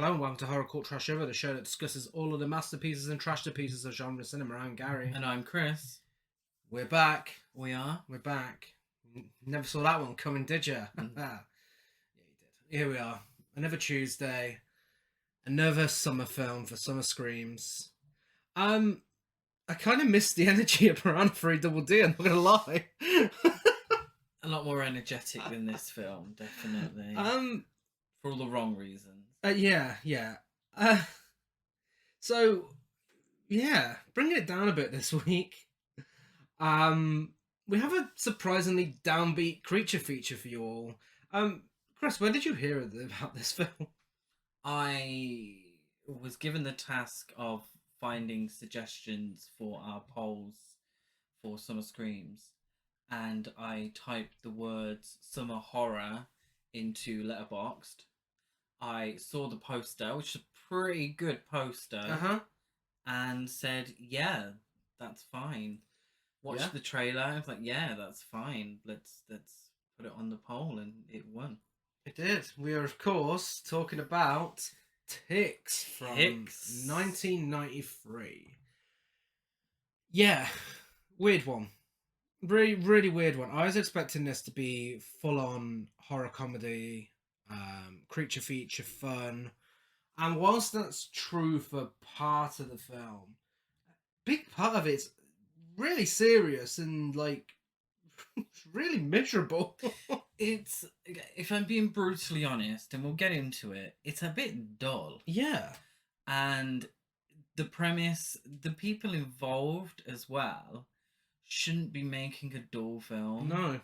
Hello and welcome to Horror Cult Trash Over, the show that discusses all of the masterpieces and trashterpieces of genre cinema. I'm Gary. And I'm Chris. We're back. We are? We're back. Never saw that one coming, did you? Yeah, you did. Here we are. Another Tuesday. Another summer film for Summer Screams. I kind of missed the energy of Piranha 3 Double D, I'm not going to lie. A lot more energetic than this film, definitely. For all the wrong reasons. Yeah. So, yeah, bringing it down a bit this week. We have a surprisingly downbeat creature feature for you all. Chris, when did you hear about this film? I was given the task of finding suggestions for our polls for Summer Screams, and I typed the words summer horror into Letterboxd. I saw the poster, which is a pretty good poster, and said, yeah, that's fine. Watched the trailer, I was like, yeah, that's fine. Let's put it on the poll, and it won. It did. We are, of course, talking about Ticks from 1993. Yeah, weird one. Really, really weird one. I was expecting this to be full-on horror comedy, creature feature fun. And whilst that's true for part of the film, a big part of it's really serious and, like, really miserable. It's, if I'm being brutally honest, and we'll get into it, it's a bit dull. Yeah. And the premise, the people involved as well, shouldn't be making a dull film. No.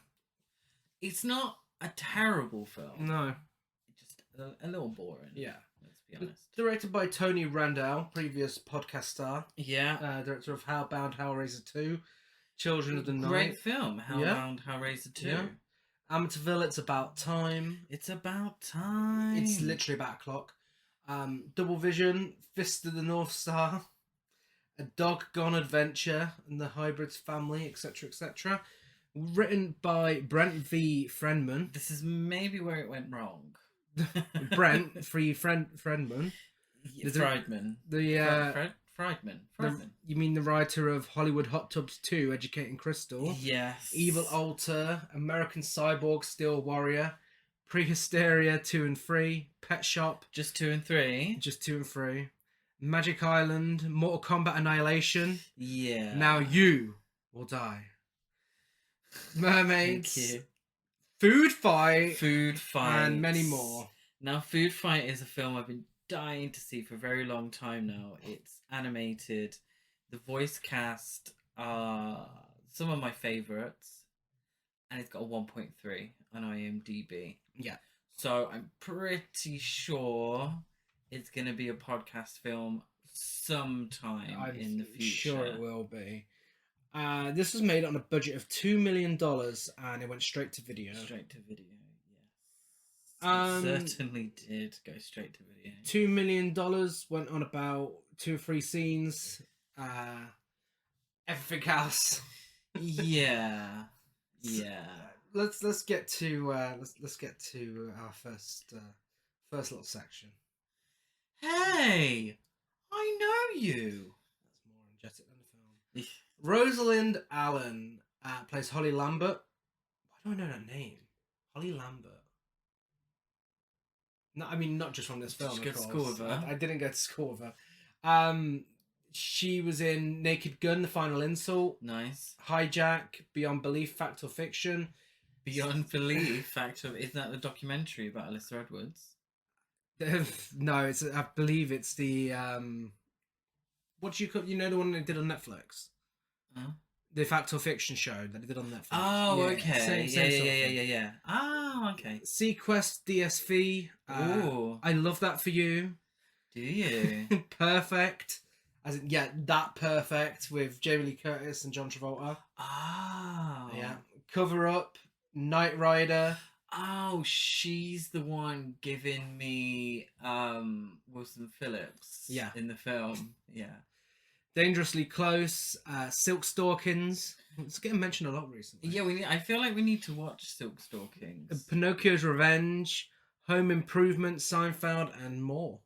It's not a terrible film. No. Just a little boring. Yeah. Let's be honest. Directed by Tony Randall, previous podcast star. Yeah. Director of Hellbound, Hellraiser 2, Children of the Night. Great film, Hellbound, Hellraiser 2. Yeah. Amityville, It's About Time. It's About Time. It's literally about a clock. Double Vision, Fist of the North Star, A Doggone Adventure, and the Hybrids Family, etc., etc. Written by Brent V. Friedman. This is maybe where it went wrong. Brent V. Friedman. Friedman. Friedman. You mean the writer of Hollywood Hot Tubs 2, Educating Crystal? Yes. Evil Altar, American Cyborg, Steel Warrior, Prehysteria 2 and 3, Pet Shop. Just 2 and 3. Just 2 and 3. Magic Island, Mortal Kombat Annihilation. Yeah. Now you will die. Mermaids. Thank you. Food Fight. And many more. Now, Food Fight is a film I've been dying to see for a very long time now. It's animated. The voice cast are some of my favourites. And it's got a 1.3 on IMDb. Yeah. So I'm pretty sure it's going to be a podcast film sometime in the future. Sure it will be. This was made on a budget of $2 million and it went straight to video. Straight to video, yes. It certainly did go straight to video. $2 million, went on about 2 or 3 scenes. Everything else. Yeah. Let's get to our first little section. Hey, I know you. That's more energetic than the film. Rosalind Allen plays Holly Lambert. Why do I know that name? Holly Lambert. No, I mean not just from this film. Did you go to school with her? I didn't go to school with her. She was in Naked Gun, The Final Insult. Nice. Hijack, Beyond Belief, Fact or Fiction. Beyond Belief, isn't that the documentary about Alyssa Edwards? No, I believe it's the what do you call? You know the one they did on Netflix. Huh? The Fact or Fiction show that they did on Netflix. Oh, yeah, okay. Same Yeah. Oh, okay. Sequest DSV. Ooh. I love that for you. Do you? Perfect. As in, that perfect with Jamie Lee Curtis and John Travolta. Oh. Yeah. Cover Up. Knight Rider. Oh, she's the one giving me Wilson Phillips. Yeah. In the film. Yeah. Dangerously Close, Silk Stalkings. It's getting mentioned a lot recently. Yeah, I feel like we need to watch Silk Stalkings. Pinocchio's Revenge, Home Improvement, Seinfeld, and more.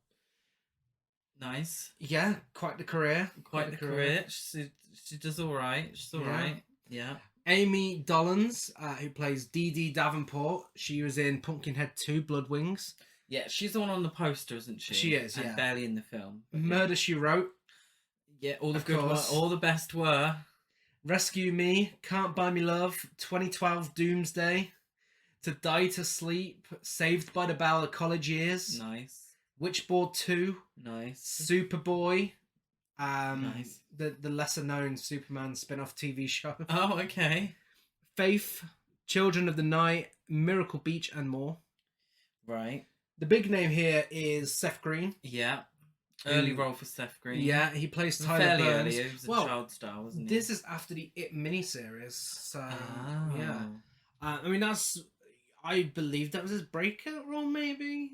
Nice. Yeah, quite the career. Quite the career. She does all right. She's all right. Yeah. Amy Dollins, who plays Dee Dee Davenport. She was in Pumpkinhead 2, Blood Wings. Yeah, she's the one on the poster, isn't she? She is, and barely in the film. Murder, She Wrote. Yeah, all the good ones. All the best were. Rescue Me, Can't Buy Me Love, 2012 Doomsday, To Die to Sleep, Saved by the Bell, College Years. Nice. Witchboard 2. Nice. Superboy. Nice. The lesser known Superman spin-off TV show. Oh, okay. Faith, Children of the Night, Miracle Beach, and more. Right. The big name here is Seth Green. Yeah. Early role for Seth Green. Yeah, he plays Tyler fairly Burns. early. He was a child star, wasn't he? This is after the It miniseries. So, yeah. I mean, I believe that was his breakout role, maybe?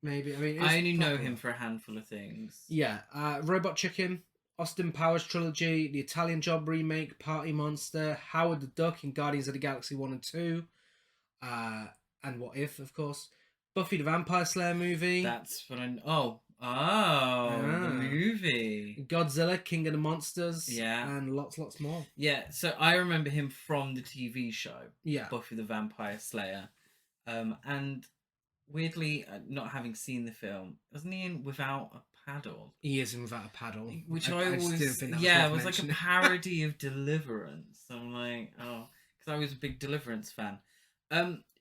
Maybe. I mean, I only know him for a handful of things. Yeah. Robot Chicken, Austin Powers Trilogy, The Italian Job remake, Party Monster, Howard the Duck in Guardians of the Galaxy 1 and 2, and What If, of course. Buffy the Vampire Slayer movie. That's what I... the movie. Godzilla, King of the Monsters. Yeah. And lots more. Yeah, so I remember him from the TV show. Yeah. Buffy the Vampire Slayer. And weirdly, not having seen the film, wasn't he in Without a Paddle? He is in Without a Paddle. Which I always... didn't think that it was like a parody of Deliverance. I'm like, because I was a big Deliverance fan.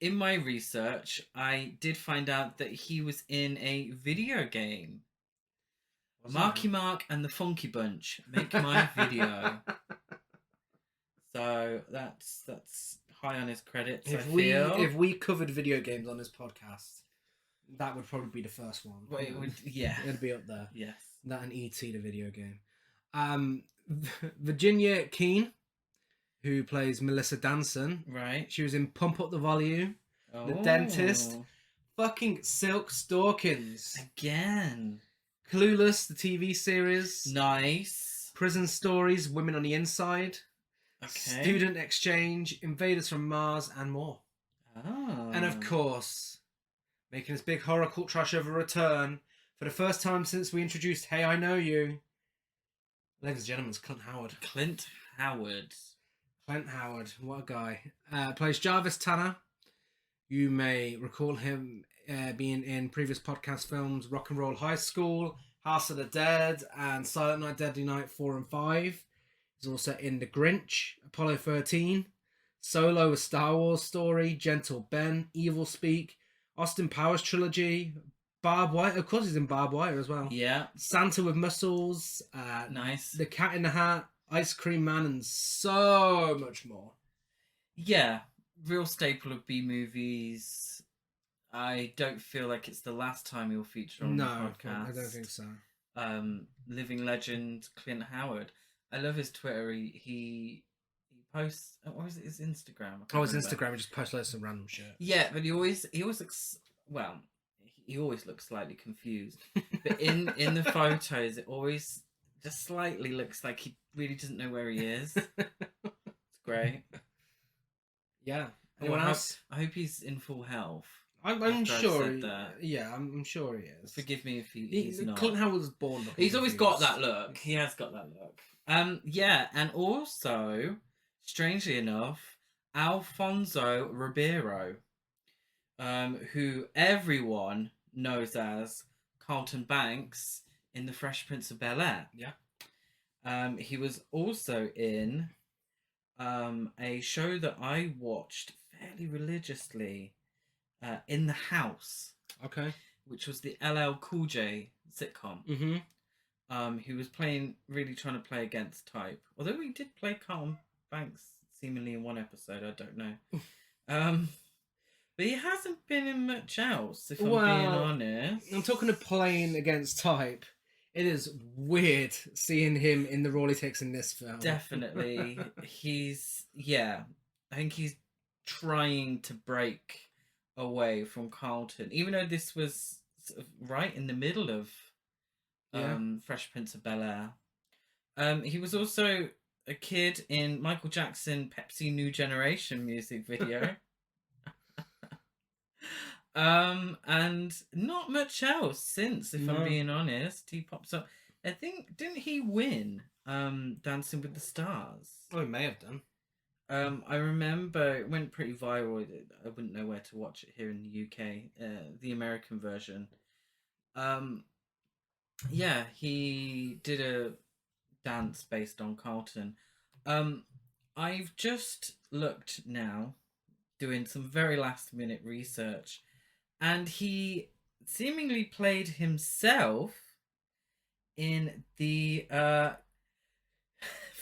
In my research, I did find out that he was in a video game. Marky Mark and the Funky Bunch Make My Video. So that's high on his credits. If we covered video games on this podcast, that would probably be the first one. Well, it would, yeah, it'd be up there. Yes, that and E.T. the video game. Virginia Keane, who plays Melissa Danson. Right. She was in Pump Up the Volume, The Dentist, fucking Silk Stalkins. Again. Clueless, the TV series. Nice. Prison Stories, Women on the Inside. Okay. Student Exchange, Invaders from Mars, and more. Oh. And of course, making this big horror cult trash over return for the first time since we introduced Hey, I Know You. Ladies and gentlemen, it's Clint Howard. Clint Howard. Clint Howard, what a guy. Plays Jarvis Tanner. You may recall him being in previous podcast films Rock and Roll High School, House of the Dead, and Silent Night, Deadly Night 4 and 5. He's also in The Grinch, Apollo 13, Solo, A Star Wars Story, Gentle Ben, Evil Speak, Austin Powers Trilogy, Barb Wire. Of course he's in Barb Wire as well. Yeah. Santa with Muscles. Nice. The Cat in the Hat, Ice Cream Man, and so much more. Yeah. Real staple of B movies. I don't feel like it's the last time he'll feature on the podcast. I don't think so. Living legend Clint Howard. I love his Twitter. He posts. What was it? His Instagram. His Instagram. He just posts loads of random shit. Yeah, but he always looks. Well, he always looks slightly confused. But in the photos, it always just slightly looks like he really doesn't know where he is. It's great. Yeah. Anyone else? I hope he's in full health. I'm sure. Yeah, I'm sure he is. Forgive me if he's not. Clint Howard was born. He's always got that look. He has got that look. Yeah, and also, strangely enough, Alfonso Ribeiro, who everyone knows as Carlton Banks in The Fresh Prince of Bel-Air. Yeah. He was also in a show that I watched fairly religiously, In the House. Okay. Which was the LL Cool J sitcom. Mm-hmm. He was really trying to play against type. Although he did play Carlton Banks seemingly in one episode, I don't know. But he hasn't been in much else, if I'm being honest. I'm talking of playing against type. It is weird seeing him in the role he takes in this film. Definitely. I think he's trying to break away from Carlton. Even though this was sort of right in the middle of Fresh Prince of Bel-Air. He was also a kid in Michael Jackson Pepsi New Generation music video. And not much else since, if I'm No. being honest. He pops up. I think didn't he win Dancing with the Stars? Oh, he may have done. I remember it went pretty viral. I wouldn't know where to watch it here in the UK. The American version. Yeah, he did a dance based on Carlton. I've just looked now, doing some very last minute research, and he seemingly played himself in the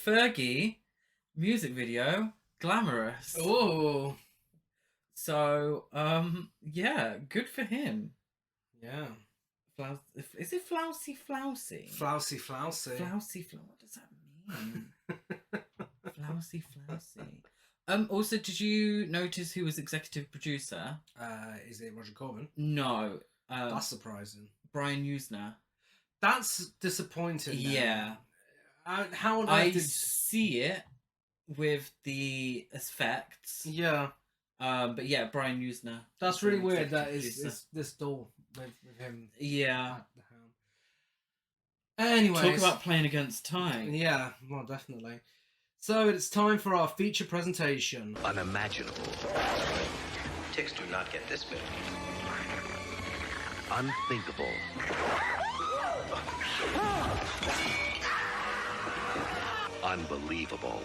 Fergie music video Glamorous. Oh, So yeah, good for him. yeah. Is it flousy flousy? Flousy, flousy. Flousy flousy. What does that mean? Flousy flousy. Also, did you notice who was executive producer? Is it Roger Corman? No. That's surprising. Brian Usner. That's disappointing. Yeah. How on earth I did... see it with the effects. Yeah. But yeah, Brian Usner. That's really weird. That is this duel with him. Yeah. At the helm. Anyways, Talk about playing against time. Yeah, well, definitely. So it's time for our feature presentation. Unimaginable. Ticks do not get this big. Unthinkable. Unbelievable.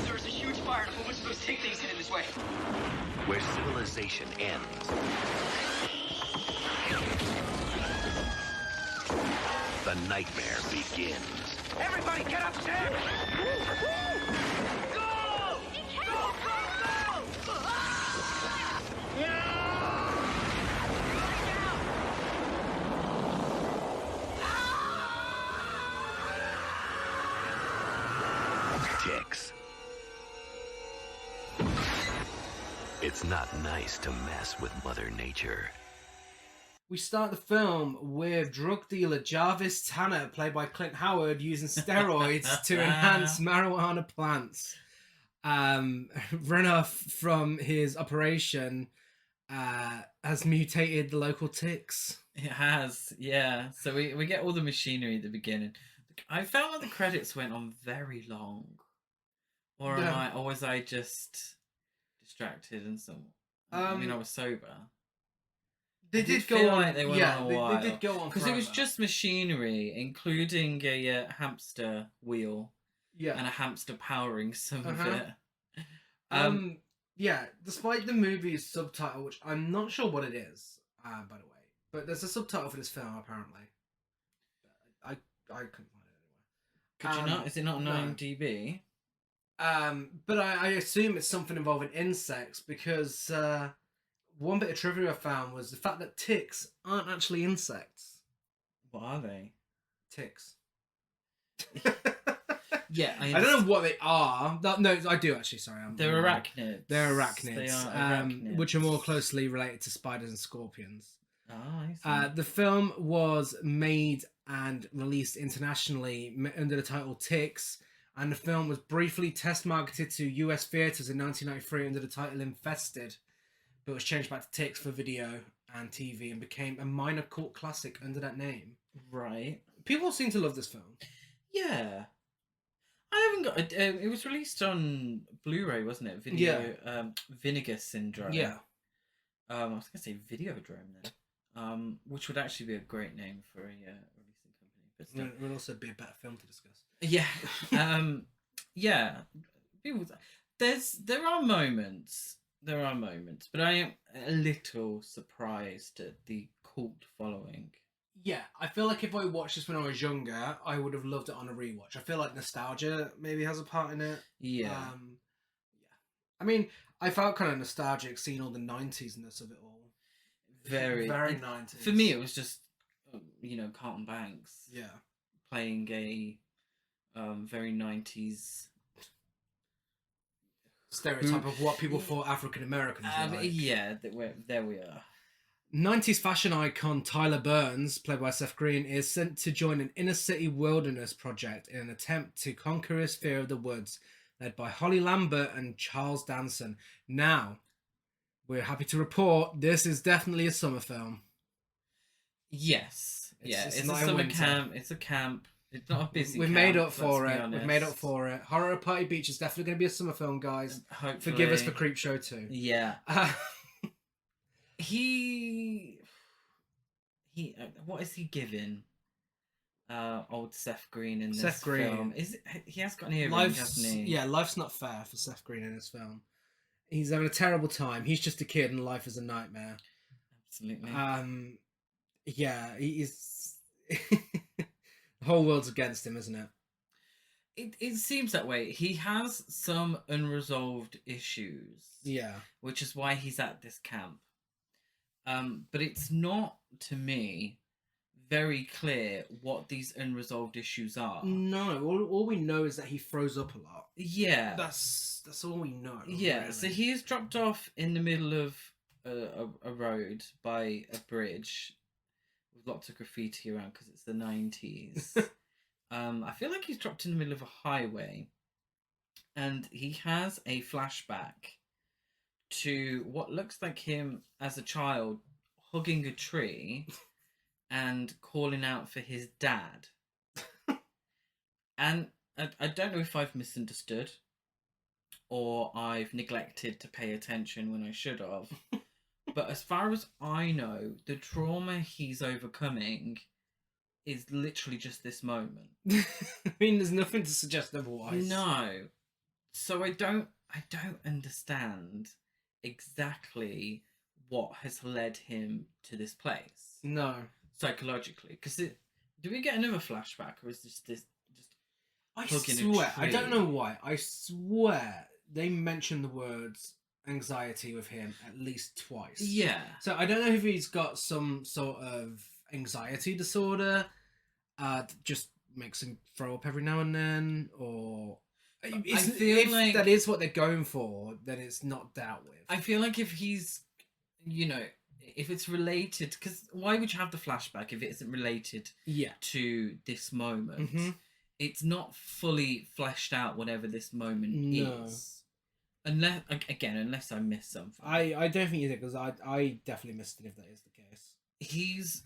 There was a huge fire and a whole bunch of those tick things headed this way. Where civilization ends. The nightmare begins. Everybody get upstairs! Go! Go, go, go! Ticks. It's not nice to mess with Mother Nature. We start the film with drug dealer Jarvis Tanner, played by Clint Howard, using steroids to enhance marijuana plants. Runoff from his operation has mutated the local ticks. It has, yeah. So we get all the machinery at the beginning. I felt like the credits went on very long. Or was I just distracted and so I mean I was sober. They did go on. Like they went on a while. They did go on because it was just machinery, including a hamster wheel, and a hamster powering some of it. Yeah. Despite the movie's subtitle, which I'm not sure what it is, by the way, but there's a subtitle for this film apparently. I couldn't find it anywhere. Could you not? Is it not on no. IMDb? But I assume it's something involving insects because. One bit of trivia I found was the fact that ticks aren't actually insects. What are they? Ticks. Yeah, I don't know what they are. No, I do actually. Sorry, they're arachnids. They're arachnids, They are arachnids. which are more closely related to spiders and scorpions. Ah, I see. The film was made and released internationally under the title Ticks, and the film was briefly test marketed to US theaters in 1993 under the title Infested. But was changed back to Ticks for video and TV and became a minor cult classic under that name. Right. People seem to love this film. Yeah. I haven't got... it was released on Blu-ray, wasn't it? Vinegar Syndrome. Yeah. I was going to say Videodrome then. Which would actually be a great name for a releasing company. But still. It would also be a better film to discuss. Yeah. Yeah. There are moments... but I am a little surprised at the cult following. Yeah, I feel like if I watched this when I was younger, I would have loved it on a rewatch. I feel like nostalgia maybe has a part in it. Yeah. Yeah. I mean, I felt kind of nostalgic seeing all the 90s-ness of it all. Very 90s. For me, it was just, Carlton Banks. Yeah. Playing a very 90s... stereotype of what people thought African Americans were like. Yeah, there we are. 90s fashion icon Tyler Burns, played by Seth Green, is sent to join an inner city wilderness project in an attempt to conquer his fear of the woods led by Holly Lambert and Charles Danson. Now, we're happy to report this is definitely a summer film. Yes. It's It's a not in summer winter. camp. It's a camp. It's not a busy We've camp. made up let's for be it. honest. We've made up for it. Horror at Party Beach is definitely going to be a summer film, guys. Hopefully. Forgive us for Creepshow 2. Yeah. He what is he giving? Old Seth Green in this Seth Green. film. He has got an earring, hasn't he? Yeah, life's not fair for Seth Green in this film. He's having a terrible time. He's just a kid and life is a nightmare. Absolutely. Yeah, he's the whole world's against him, isn't it? It seems that way. He has some unresolved issues. Yeah. Which is why he's at this camp. But it's not, to me, very clear what these unresolved issues are. No, all we know is that he throws up a lot. Yeah. That's all we know. Yeah, really. so he is dropped off in the middle of a road by a bridge with lots of graffiti around because it's the 90s. I feel like he's dropped in the middle of a highway and he has a flashback to what looks like him as a child hugging a tree and calling out for his dad. And I don't know if I've misunderstood or I've neglected to pay attention when I should have. But as far as I know, the trauma he's overcoming is literally just this moment. I mean, there's nothing to suggest otherwise. No. So I don't understand exactly what has led him to this place. No. Psychologically. Because do we get another flashback or is this just I hugging a swear, I tree? don't know why. I swear they mention the words anxiety with him at least twice. Yeah. So I don't know if he's got some sort of anxiety disorder that just makes him throw up every now and then, or feel like that is what they're going for, then it's not dealt with. I feel like if he's, if it's related, because why would you have the flashback if it isn't related to this moment? Mhm. It's not fully fleshed out whatever this moment No. is. Unless I missed something. I don't think you did, because I definitely missed it if that is the case. He's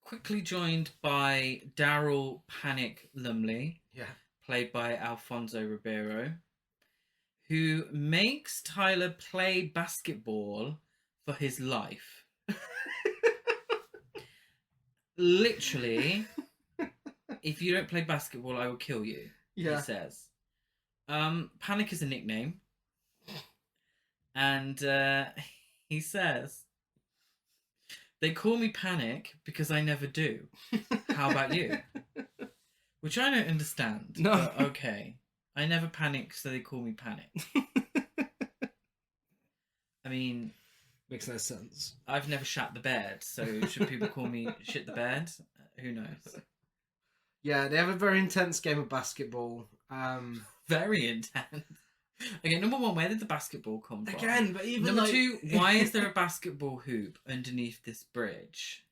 quickly joined by Daryl Panic Lumley, played by Alfonso Ribeiro, who makes Tyler play basketball for his life. Literally, if you don't play basketball, I will kill you. He says. Panic is a nickname. And he says, they call me Panic because I never do. How about you? Which I don't understand. No. But okay. I never panic, so they call me Panic. I mean... Makes no sense. I've never shat the bed, so should people call me Shit the Bed? Who knows? Yeah, they have a very intense game of basketball. Very intense. Okay, number one, where did the basketball come from? Again, but even number like... two, why is there a basketball hoop underneath this bridge?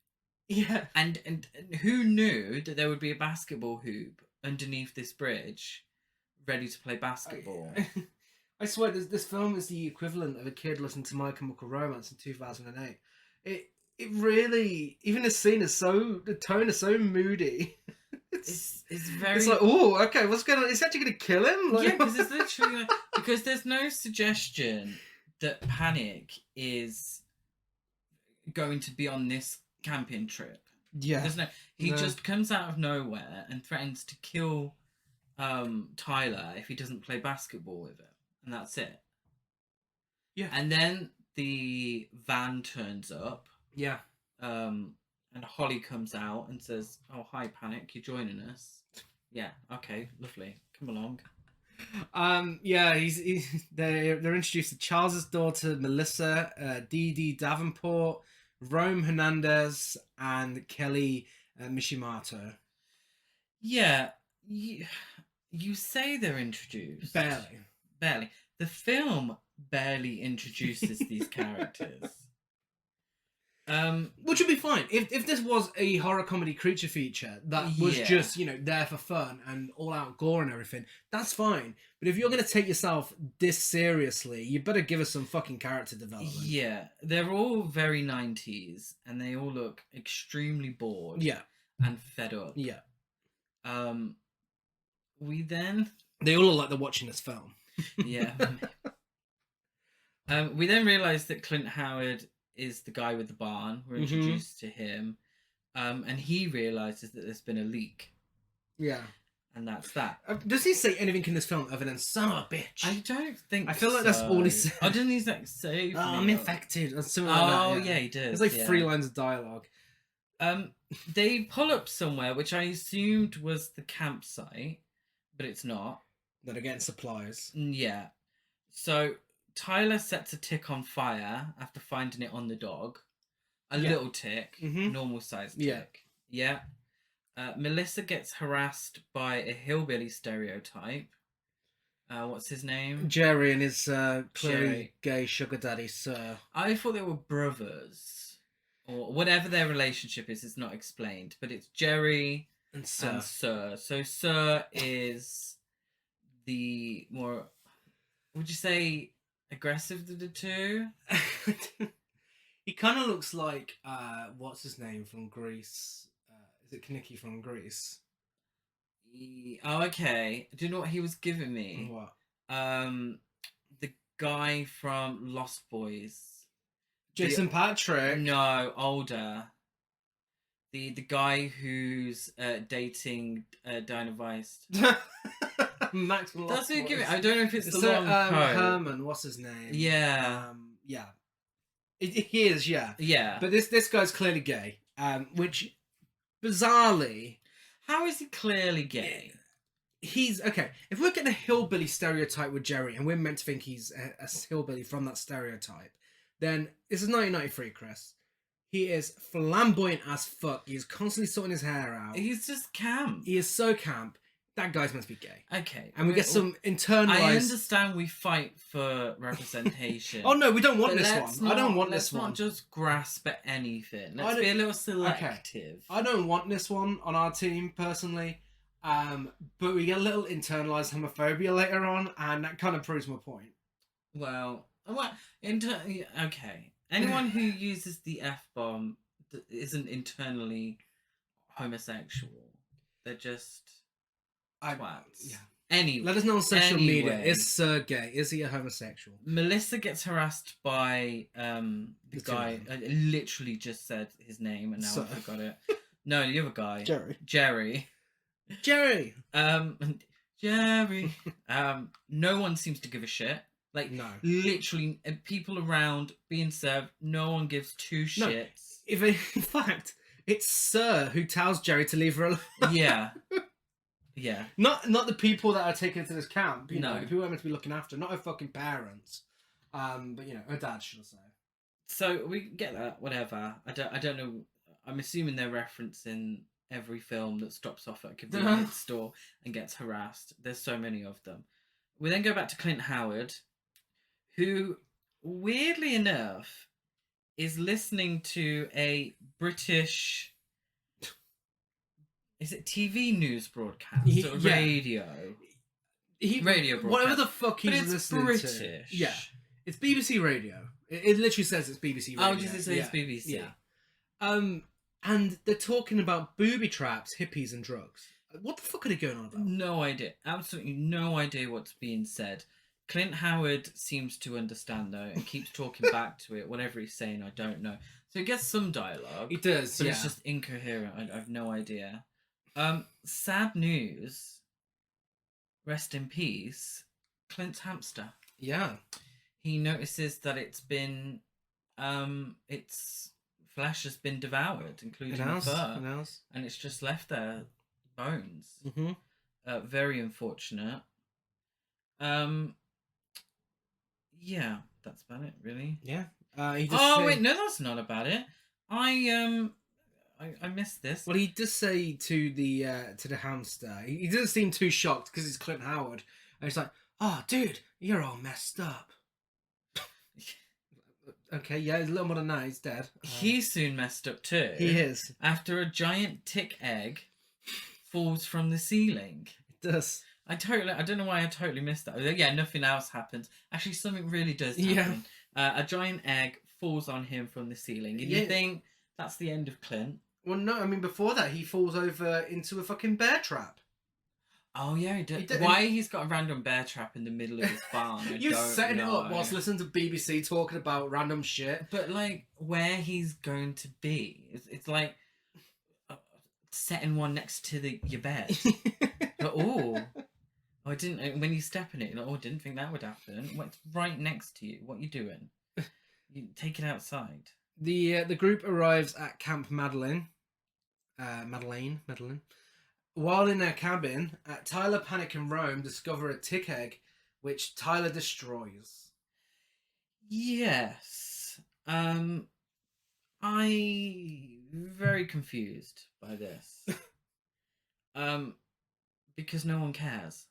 Yeah. And who knew that there would be a basketball hoop underneath this bridge ready to play basketball? I swear, this film is the equivalent of a kid listening to My Chemical Romance in 2008. It really, even this scene is the tone is so moody. It's very... It's like, oh, okay, what's going on? Is he actually going to kill him? Like... Yeah, because it's literally like, because there's no suggestion that Panic is going to be on this camping trip. Yeah. There's no... He just comes out of nowhere and threatens to kill Tyler if he doesn't play basketball with him. And that's it. Yeah. And then the van turns up. Yeah. And Holly comes out and says, "Oh, hi, Panic, you're joining us." Yeah, okay, lovely. Come along. Yeah, they're introduced to Charles's daughter, Melissa, Dee Dee Davenport, Rome Hernandez, and Kelly Mishimato. Yeah, you say they're introduced. Barely. The film barely introduces these characters. Which would be fine if this was a horror comedy creature feature that was Yeah. just, you know, there for fun and all out gore and everything. That's fine. But if you're going to take yourself this seriously, you better give us some fucking character development. Yeah, they're all very 90s, and they all look extremely bored. Yeah. And fed up. Yeah. We then They all look like they're watching this film. yeah. We then realised that Clint Howard is the guy with the barn. We're introduced to him. And he realises that there's been a leak. Yeah. And that's that. Does he say anything in this film other than "son of a bitch"? I don't think I feel like that's all he said. Oh, didn't he like say? I'm infected. Or something like that, Oh, yeah, he did. There's like yeah. 3 lines of dialogue. They pull up somewhere, which I assumed was the campsite, but it's not. That are getting supplies. Yeah. So Tyler sets a tick on fire after finding it on the dog. A little tick, normal sized tick. Yeah. Melissa gets harassed by a hillbilly stereotype. What's his name? Jerry and his clearly Jerry. gay sugar daddy, sir. I thought they were brothers. Or whatever their relationship is, it's not explained. But it's Jerry And sir. and Sir. So Sir is the more, would you say, aggressive of the two? He kind of looks like, what's his name from Greece? Is it Kaniki from Greece? Oh, okay. Do you know what he was giving me? What? The guy from Lost Boys. Jason Patrick? No, older. The guy who's dating Dinah Weiss. Max from That's Lost what he giving. Boys. I don't know if it's the So, long coat. Herman, what's his name? Yeah. Yeah. He is, yeah. Yeah. But this guy's clearly gay, which, bizarrely... How is he clearly gay? He's okay. If we're getting a hillbilly stereotype with Jerry, and we're meant to think he's a hillbilly from that stereotype, then this is 1993, Chris. He is flamboyant as fuck. He's constantly sorting his hair out. He's just camp. He is so camp. That guy's meant to be gay. Okay. And we get some internalized. I understand we fight for representation. Oh no, we don't want but this one. I don't want this one. Let's not just grasp at anything. I Let's don't- be a little selective. I don't want this one on our team personally. But we get a little internalized homophobia later on, and that kind of proves my point. Well, okay. Anyone who uses the F-bomb isn't internally homosexual. They're just twats. Yeah. Anyway, Let us know on social media. anyway. Is Sir gay? Is he a homosexual? Melissa gets harassed by the The two guy. of them. I literally just said his name and now So- I forgot it. No, the other guy, Jerry. Jerry. Jerry. Jerry. No one seems to give a shit. Like, No. literally, people around being served, no one gives two No. shits. In fact, it's Sir who tells Jerry to leave her alone. Yeah. Yeah. Not the people that are taken to this camp. You know, No. the people are meant to be looking after, not her fucking parents. But you know, her dad, should I say? So we get that. Whatever. I don't know. I'm assuming they're referencing every film that stops off at a convenience store and gets harassed. There's so many of them. We then go back to Clint Howard, who, weirdly enough, is listening to a British, is it TV news broadcast or Yeah. radio? Radio broadcast. Whatever the fuck But he's it's listening British. to. Yeah. It's BBC Radio. It literally says it's BBC Radio. Oh, does it say it's BBC? Yeah. And they're talking about booby traps, hippies, and drugs. What the fuck are they going on about? No idea. Absolutely no idea what's being said. Clint Howard seems to understand though and keeps talking back to it. Whatever he's saying, I don't know. So he gets some dialogue. He does, but yeah. it's just incoherent. I have no idea. Sad news. Rest in peace. Clint's hamster. Yeah. He notices that its flesh has been devoured, including the fur, and it's just left there, bones. Mm-hmm. Very unfortunate. Yeah, that's about it, really. Yeah. He just Wait, no, that's not about it. I missed this. Well, he does say to the hamster. He doesn't seem too shocked because it's Clint Howard, and he's like, "Oh, dude, you're all messed up." Okay, yeah, he's a little more than that. He's dead. He's soon messed up too. He is. After a giant tick egg falls from the ceiling. It does. I don't know why I totally missed that. Yeah, nothing else happens. Actually, something really does happen. Yeah. A giant egg falls on him from the ceiling. And Yeah. you think that's the end of Clint? Well, no, I mean, before that, he falls over into a fucking bear trap. Oh, yeah, he does. He did- Why he's got a random bear trap in the middle of his barn? You're setting it up know. whilst listening to BBC talking about random shit. But, like, where he's going to be, it's like setting one next to your bed. But, I didn't. When you step in it, I didn't think that would happen. It's right next to you. What are you doing? You take it outside. The group arrives at Camp Madeleine. Madeleine. While in their cabin, Tyler, Panic, and Rome discover a tick egg, which Tyler destroys. Yes. I very confused by this. Because no one cares.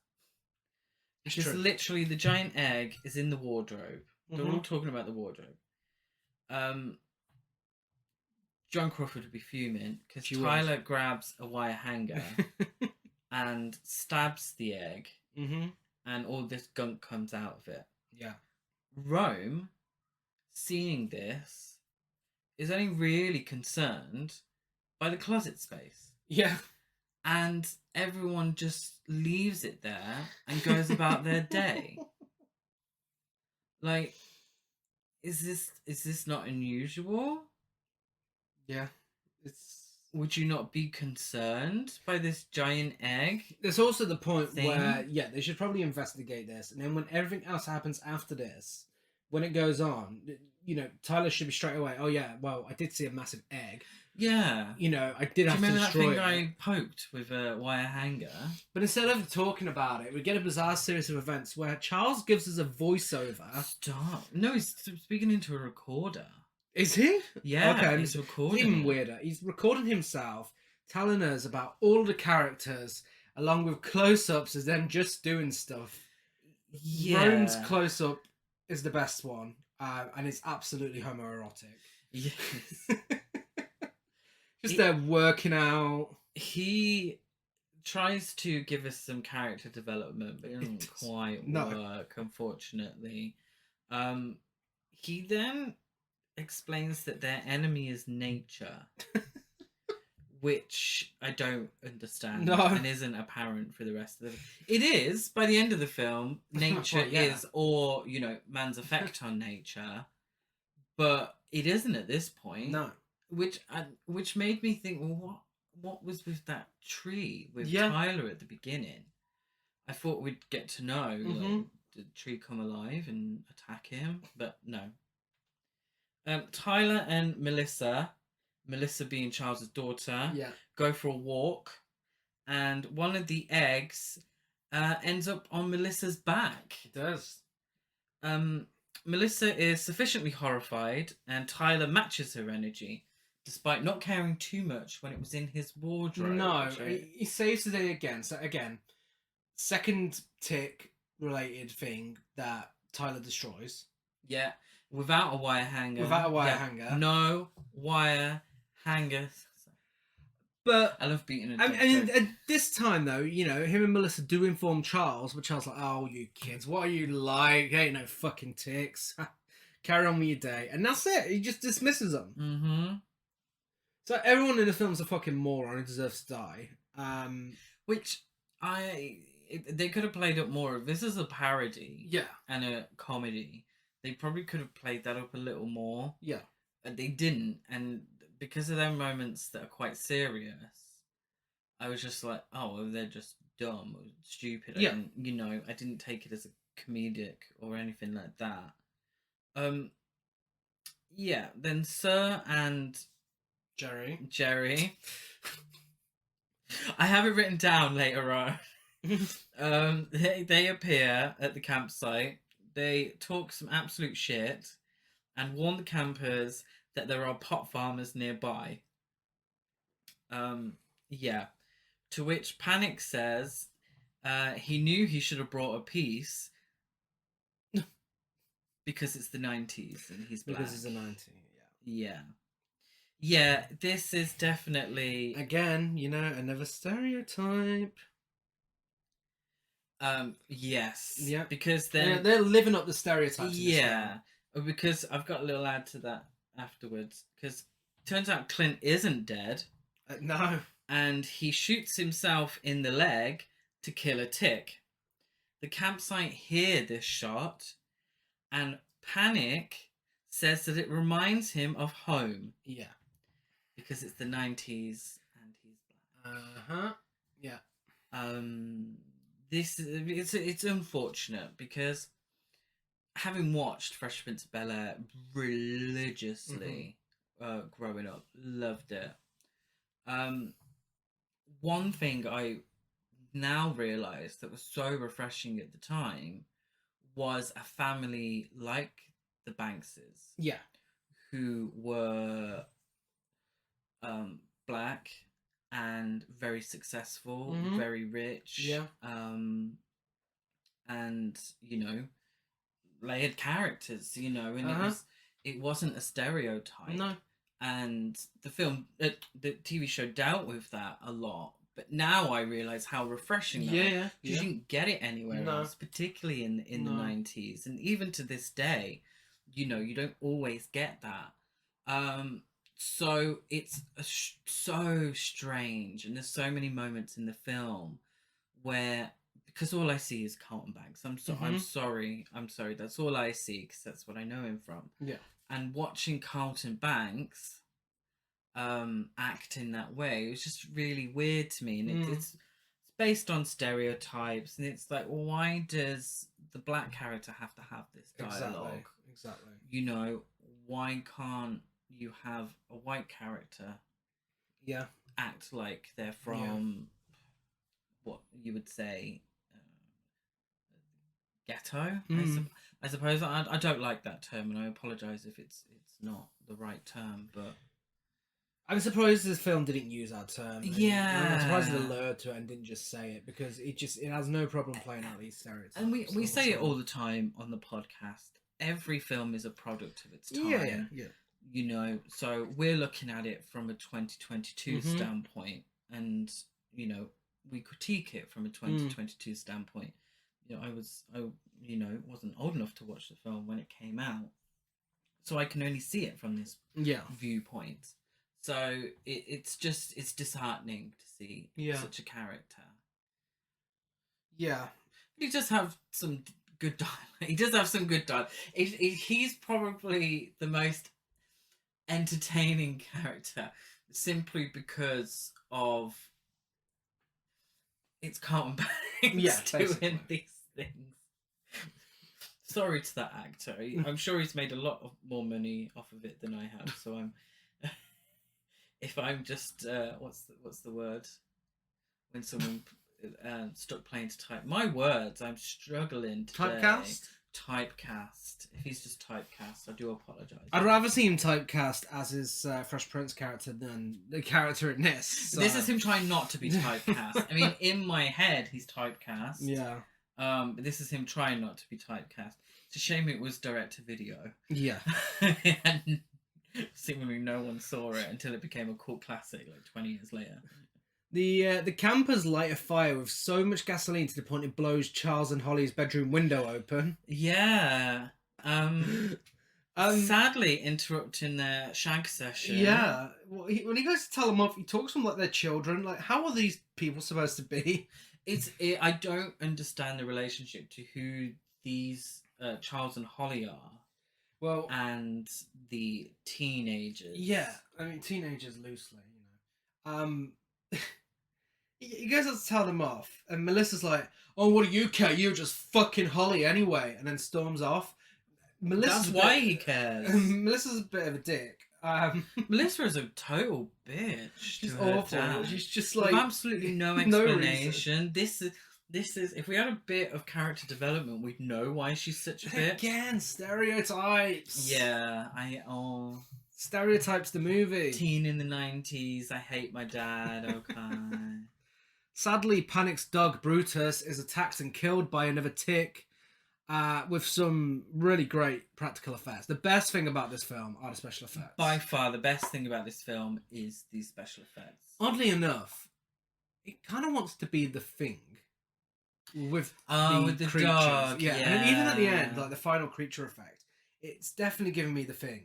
It's Because true. literally the giant egg is in the wardrobe. They're all Mhm. talking about the wardrobe. John Crawford would be fuming because She would. Tyler grabs a wire hanger and stabs the egg, and all this gunk comes out of it. Yeah. Rome, seeing this, is only really concerned by the closet space. Yeah. And everyone just leaves it there and goes about their day. Like, is this not unusual? Yeah. It's. Would you not be concerned by this giant egg? There's also the point thing? where, they should probably investigate this, and then when everything else happens after this, when it goes on, Tyler should be straight away, oh yeah, well, I did see a massive egg. Yeah. I did Do you have to remember that destroy thing it. I poked with a wire hanger? But instead of talking about it, we get a bizarre series of events where Charles gives us a voiceover. Stop. No, he's speaking into a recorder. Is he? Yeah, Okay, he's it's recording. even it. weirder. He's recording himself, telling us about all the characters, along with close-ups of them just doing stuff. Yeah. Rome's close-up is the best one, and it's absolutely homoerotic. Yes. Just they're working out. He tries to give us some character development, but it doesn't quite work, unfortunately. He then explains that their enemy is nature, which I don't understand and isn't apparent for the rest of the. It is by the end of the film. Nature is, or man's effect on nature, but it isn't at this point. No. Which made me think, well, what was with that tree with Tyler at the beginning? I thought we'd get to know, like, did the tree come alive and attack him? But no. Tyler and Melissa being Charles's daughter, go for a walk, and one of the eggs ends up on Melissa's back. It does. Melissa is sufficiently horrified, and Tyler matches her energy, despite not caring too much when it was in his wardrobe. No, he saves the day again. So again, second tick related thing that Tyler destroys. Yeah, without a wire hanger. hanger. No wire hanger. But I love beating a I dead mean, joke. at this time though, him and Melissa do inform Charles, but Charles like, oh, you kids, what are you like? Ain't no fucking ticks. Carry on with your day, and that's it. He just dismisses them. Mm-hmm. So everyone in the film's a fucking moron who deserves to die. Which they could have played up more. This is a parody, and a comedy. They probably could have played that up a little more. Yeah, They didn't, and because of their moments that are quite serious, I was just like, oh, well, they're just dumb or stupid. Yeah. I didn't take it as a comedic or anything like that. Yeah, then Sir and Jerry. I have it written down later on. They appear at the campsite. They talk some absolute shit and warn the campers that there are pot farmers nearby. Yeah. To which Panic says he knew he should have brought a piece Because it's the 90s and he's black. Because he's a 90. Yeah. Yeah, this is definitely... Again, you know, another stereotype. Yes. Yeah. Because then... They're living up the stereotypes. Yeah. Because I've got a little add to that afterwards. Because turns out Clint isn't dead. No. And he shoots himself in the leg to kill a tick. The campsite hear this shot, and Panic says that it reminds him of home. Yeah. Because it's the 90s and he's black. Yeah. This is it's unfortunate because having watched Fresh Prince of Bel-Air religiously growing up, loved it. One thing I now realise that was so refreshing at the time was a family like the Bankses. Yeah. Who were black and very successful, very rich. Yeah. And, you know, layered characters, you know, and it wasn't a stereotype. No. And the film, the TV show dealt with that a lot. But now I realise how refreshing that was. Yeah. You didn't get it anywhere else, particularly in the 90s. And even to this day, you know, you don't always get that. So it's so strange. And there's so many moments in the film where, because all I see is Carlton Banks. I'm sorry. That's all I see because that's what I know him from. Yeah. And watching Carlton Banks act in that way, it was just really weird to me. And it's based on stereotypes, and it's like, well, why does the black character have to have this dialogue? Exactly. You know, why can't you have a white character act like they're from what you would say ghetto? I suppose I don't like that term, and I apologise if it's not the right term, but I'm surprised this film didn't use our term. Yeah. I'm surprised it allured to it and didn't just say it, because it has no problem playing out these stereotypes. And we say it all the time on the podcast. Every film is a product of its time. Yeah. You know, so we're looking at it from a 2022 standpoint, and you know, we critique it from a 2022 standpoint. You know, I wasn't old enough to watch the film when it came out, so I can only see it from this viewpoint. So it's disheartening to see such a character. Yeah. He does have some good dialogue. He does have some good dialogue. He's probably the most entertaining character simply because of it's Carlton Banks doing these things. Sorry to that actor. I'm sure he's made a lot more money off of it than I have. So I'm. If I'm just what's the word when someone stopped playing to type my words, I'm struggling today. Typecast. If he's just typecast, I do apologise. I'd rather see him typecast as his Fresh Prince character than the character in this. So. This is him trying not to be typecast. I mean, in my head, he's typecast. Yeah. But this is him trying not to be typecast. It's a shame it was direct to video. Yeah. And seemingly no one saw it until it became a cult classic like 20 years later. The campers light a fire with so much gasoline to the point it blows Charles and Holly's bedroom window open. Yeah. Sadly interrupting their shag session. Yeah. Well, when he goes to tell them off, he talks to them like they're children. Like, how are these people supposed to be? I don't understand the relationship to who these Charles and Holly are. Well, and the teenagers. Yeah, I mean teenagers loosely, you know. He goes out to tell them off, and Melissa's like, "Oh, what do you care? You're just fucking Holly anyway," and then storms off. That's why he cares. Melissa's a bit of a dick. Melissa is a total bitch. She's awful. Dad. She's just like with absolutely no explanation. This is if we had a bit of character development, we'd know why she's such a bitch. Again, stereotypes. Yeah, stereotypes the movie. Teen in the 90s. I hate my dad. Okay. Sadly, Panic's dog Brutus is attacked and killed by another tick. with some really great practical effects. The best thing about this film are the special effects. By far, the best thing about this film is these special effects. Oddly enough, it kind of wants to be The Thing with with the creatures. dog, And then even at the yeah. end, like the final creature effect, it's definitely giving me The Thing.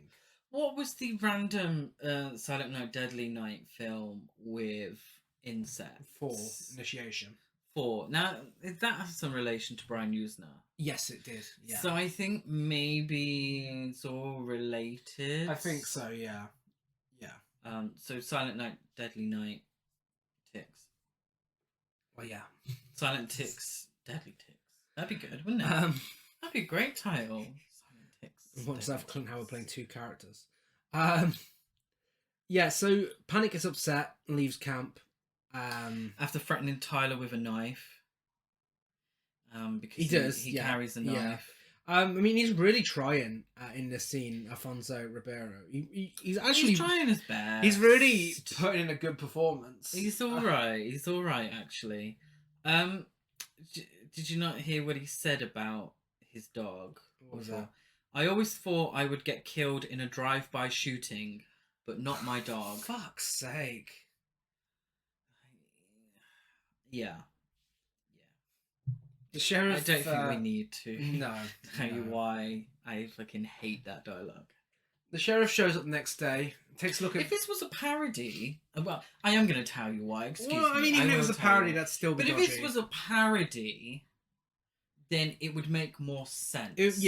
What was the random Silent Night, Deadly Night film with insects? 4, Initiation. 4. Now, that has some relation to Brian Usner. Yes, it did. Yeah. So I think maybe it's all related. I think so, yeah. Yeah. So Silent Night, Deadly Night, Ticks. Well, yeah. Silent Ticks, Deadly Ticks. That'd be good, wouldn't it? That'd be a great title. Silent Ticks. Want to Deadly have Clint Howard Ticks. playing 2 characters. Yeah, so Panic gets upset and leaves camp. After threatening Tyler with a knife. Because He does, he yeah, carries a yeah. knife. I mean, he's really trying in this scene, Alfonso Ribeiro. He's actually He's trying his best. He's really putting in a good performance. He's all right. He's all right, actually. Did you not hear what he said about his dog? What was that? I always thought I would get killed in a drive-by shooting, but not my dog. Fuck's sake. Yeah. The sheriff. I don't think we need to No. tell you no. why I fucking hate that dialogue. The sheriff shows up the next day, takes a look at. If this was a parody, well, I am going to tell you why. Excuse me. Well, I mean, even if it will was a tell you parody, why. that'd still be But if dodgy. this was a parody, then it would make more sense.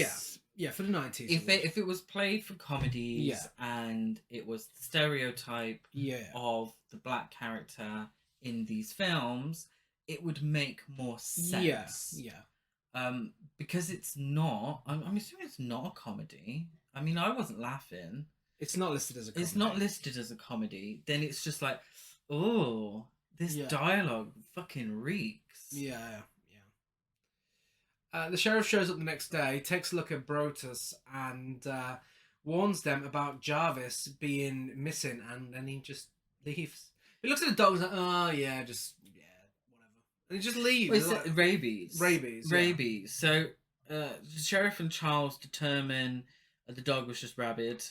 Yeah, for the 90s. If it was played for comedies, Yeah. and it was the stereotype Yeah. of the black character in these films, it would make more sense. Yeah. Because it's not. I'm assuming it's not a comedy. I mean, I wasn't laughing. It's not listed as a comedy. It's not listed as a comedy. Then it's just like, oh, this Yeah. dialogue fucking reeks. Yeah. The sheriff shows up the next day, takes a look at Brotus, and warns them about Jarvis being missing, and then he just leaves. He looks at the dog and is like, oh, yeah, whatever. And he just leaves. Wait, Like, rabies. Rabies, yeah. Rabies. So, the sheriff and Charles determine the dog was just rabid,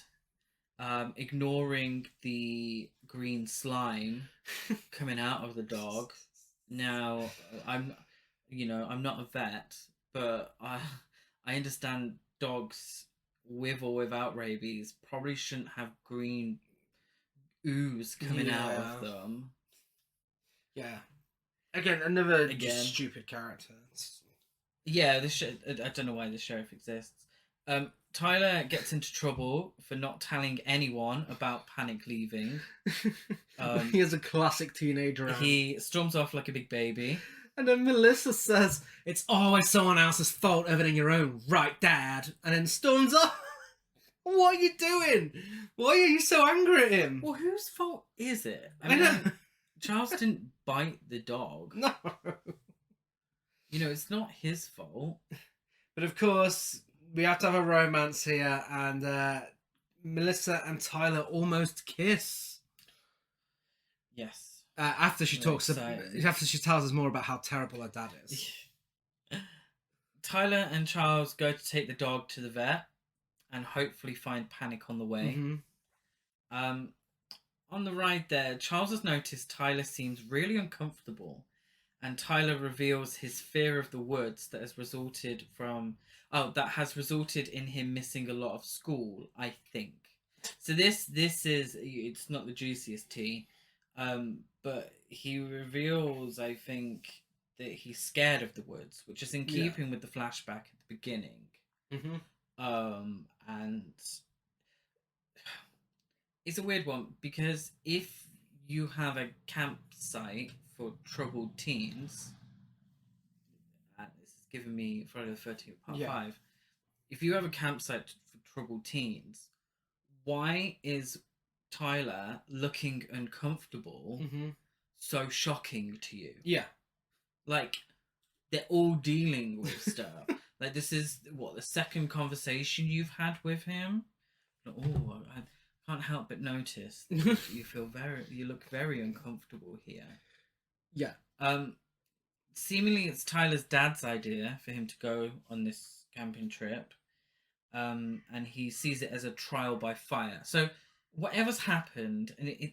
ignoring the green slime coming out of the dog. Now, I'm not a vet, but I understand dogs with or without rabies probably shouldn't have green ooze coming out of them. Yeah. Again, another just stupid character. Yeah, I don't know why the sheriff exists. Tyler gets into trouble for not telling anyone about Panic leaving. He is a classic teenager. He storms off like a big baby. And then Melissa says, it's always someone else's fault other than your own, right, Dad? And then storms off. What are you doing? Why are you so angry at him? Well, whose fault is it? I know. Charles didn't bite the dog. No. It's not his fault. But of course, we have to have a romance here, and Melissa and Tyler almost kiss. Yes. After she tells us more about how terrible her dad is. Tyler and Charles go to take the dog to the vet and hopefully find Panic on the way. Mm-hmm. On the ride there, Charles has noticed Tyler seems really uncomfortable, and Tyler reveals his fear of the woods that has resulted in him missing a lot of school, I think. So this is, it's not the juiciest tea. But he reveals, I think, that he's scared of the woods, which is in keeping with the flashback at the beginning. Mm-hmm. And it's a weird one, because if you have a campsite for troubled teens, and this is giving me Friday the 13th part 5, if you have a campsite for troubled teens, why is Tyler looking uncomfortable so shocking to you? Yeah. Like, they're all dealing with stuff. Like, this is, the second conversation you've had with him? Oh, I can't help but notice that you look very uncomfortable here. Yeah. Seemingly it's Tyler's dad's idea for him to go on this camping trip, and he sees it as a trial by fire. So whatever's happened, and I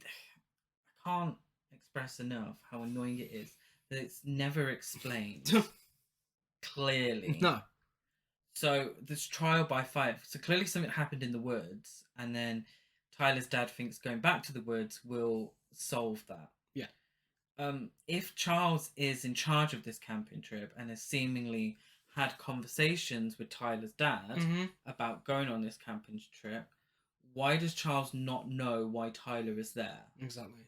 can't express enough how annoying it is that it's never explained clearly. No. So this trial by fire. So clearly something happened in the woods, and then Tyler's dad thinks going back to the woods will solve that. Yeah. If Charles is in charge of this camping trip and has seemingly had conversations with Tyler's dad about going on this camping trip, why does Charles not know why Tyler is there? Exactly.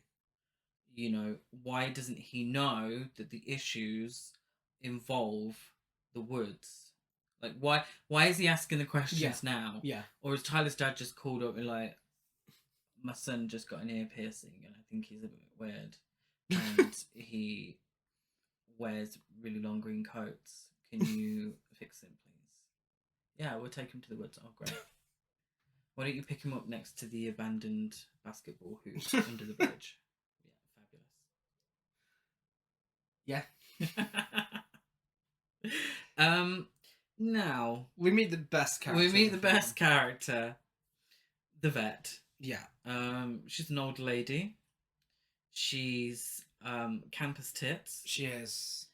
You know, why doesn't he know that the issues involve the woods? Like, why is he asking the questions now? Yeah. Or is Tyler's dad just called up and like, my son just got an ear piercing and I think he's a bit weird, and he wears really long green coats. Can you fix him, please? Yeah, we'll take him to the woods. Oh, great. Why don't you pick him up next to the abandoned basketball hoops under the bridge? Yeah, fabulous. Now we meet the best character. The vet. Yeah. She's an old lady. She's campus tits. She is.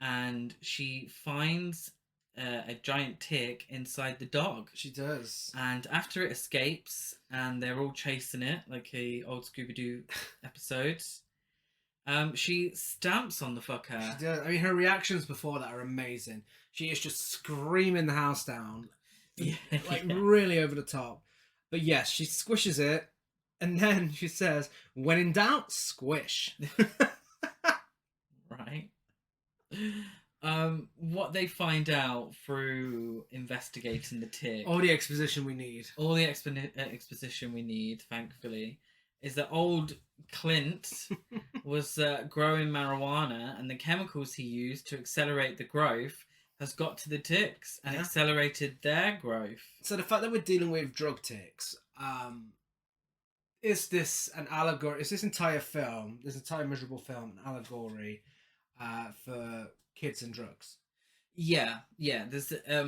And she finds a giant tick inside the dog. She does. And after it escapes, and they're all chasing it like a old Scooby-Doo episode, she stamps on the fucker. She does. I mean, her reactions before that are amazing. She is just screaming the house down, really over the top. But yes, she squishes it, and then she says, "When in doubt, squish." Right. What they find out through investigating the tick, all the exposition we need, thankfully, is that old Clint was growing marijuana, and the chemicals he used to accelerate the growth has got to the ticks and accelerated their growth. So the fact that we're dealing with drug ticks, is this an allegory? Is this entire miserable film, an allegory for kids and drugs? Yeah. There's there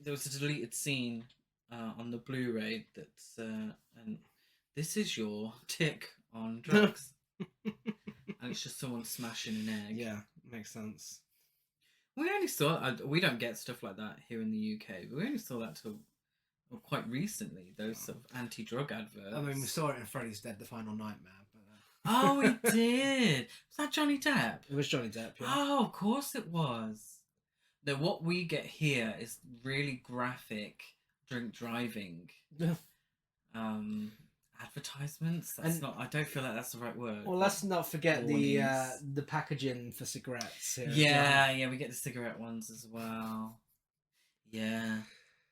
was a deleted scene on the Blu-ray that's and this is your tick on drugs, and it's just someone smashing an egg. Yeah, makes sense. We only saw we don't get stuff like that here in the UK, but we only saw that till quite recently. Those sort of anti-drug adverts. I mean, we saw it in Freddy's Dead: The Final Nightmare. But, oh, we did. Was that Johnny Depp? It was Johnny Depp. Yeah. Oh, of course it was. No, what we get here is really graphic drink driving. Advertisements. I don't feel like that's the right word. Well, let's not forget the packaging for cigarettes here. Yeah, we get the cigarette ones as well. Yeah.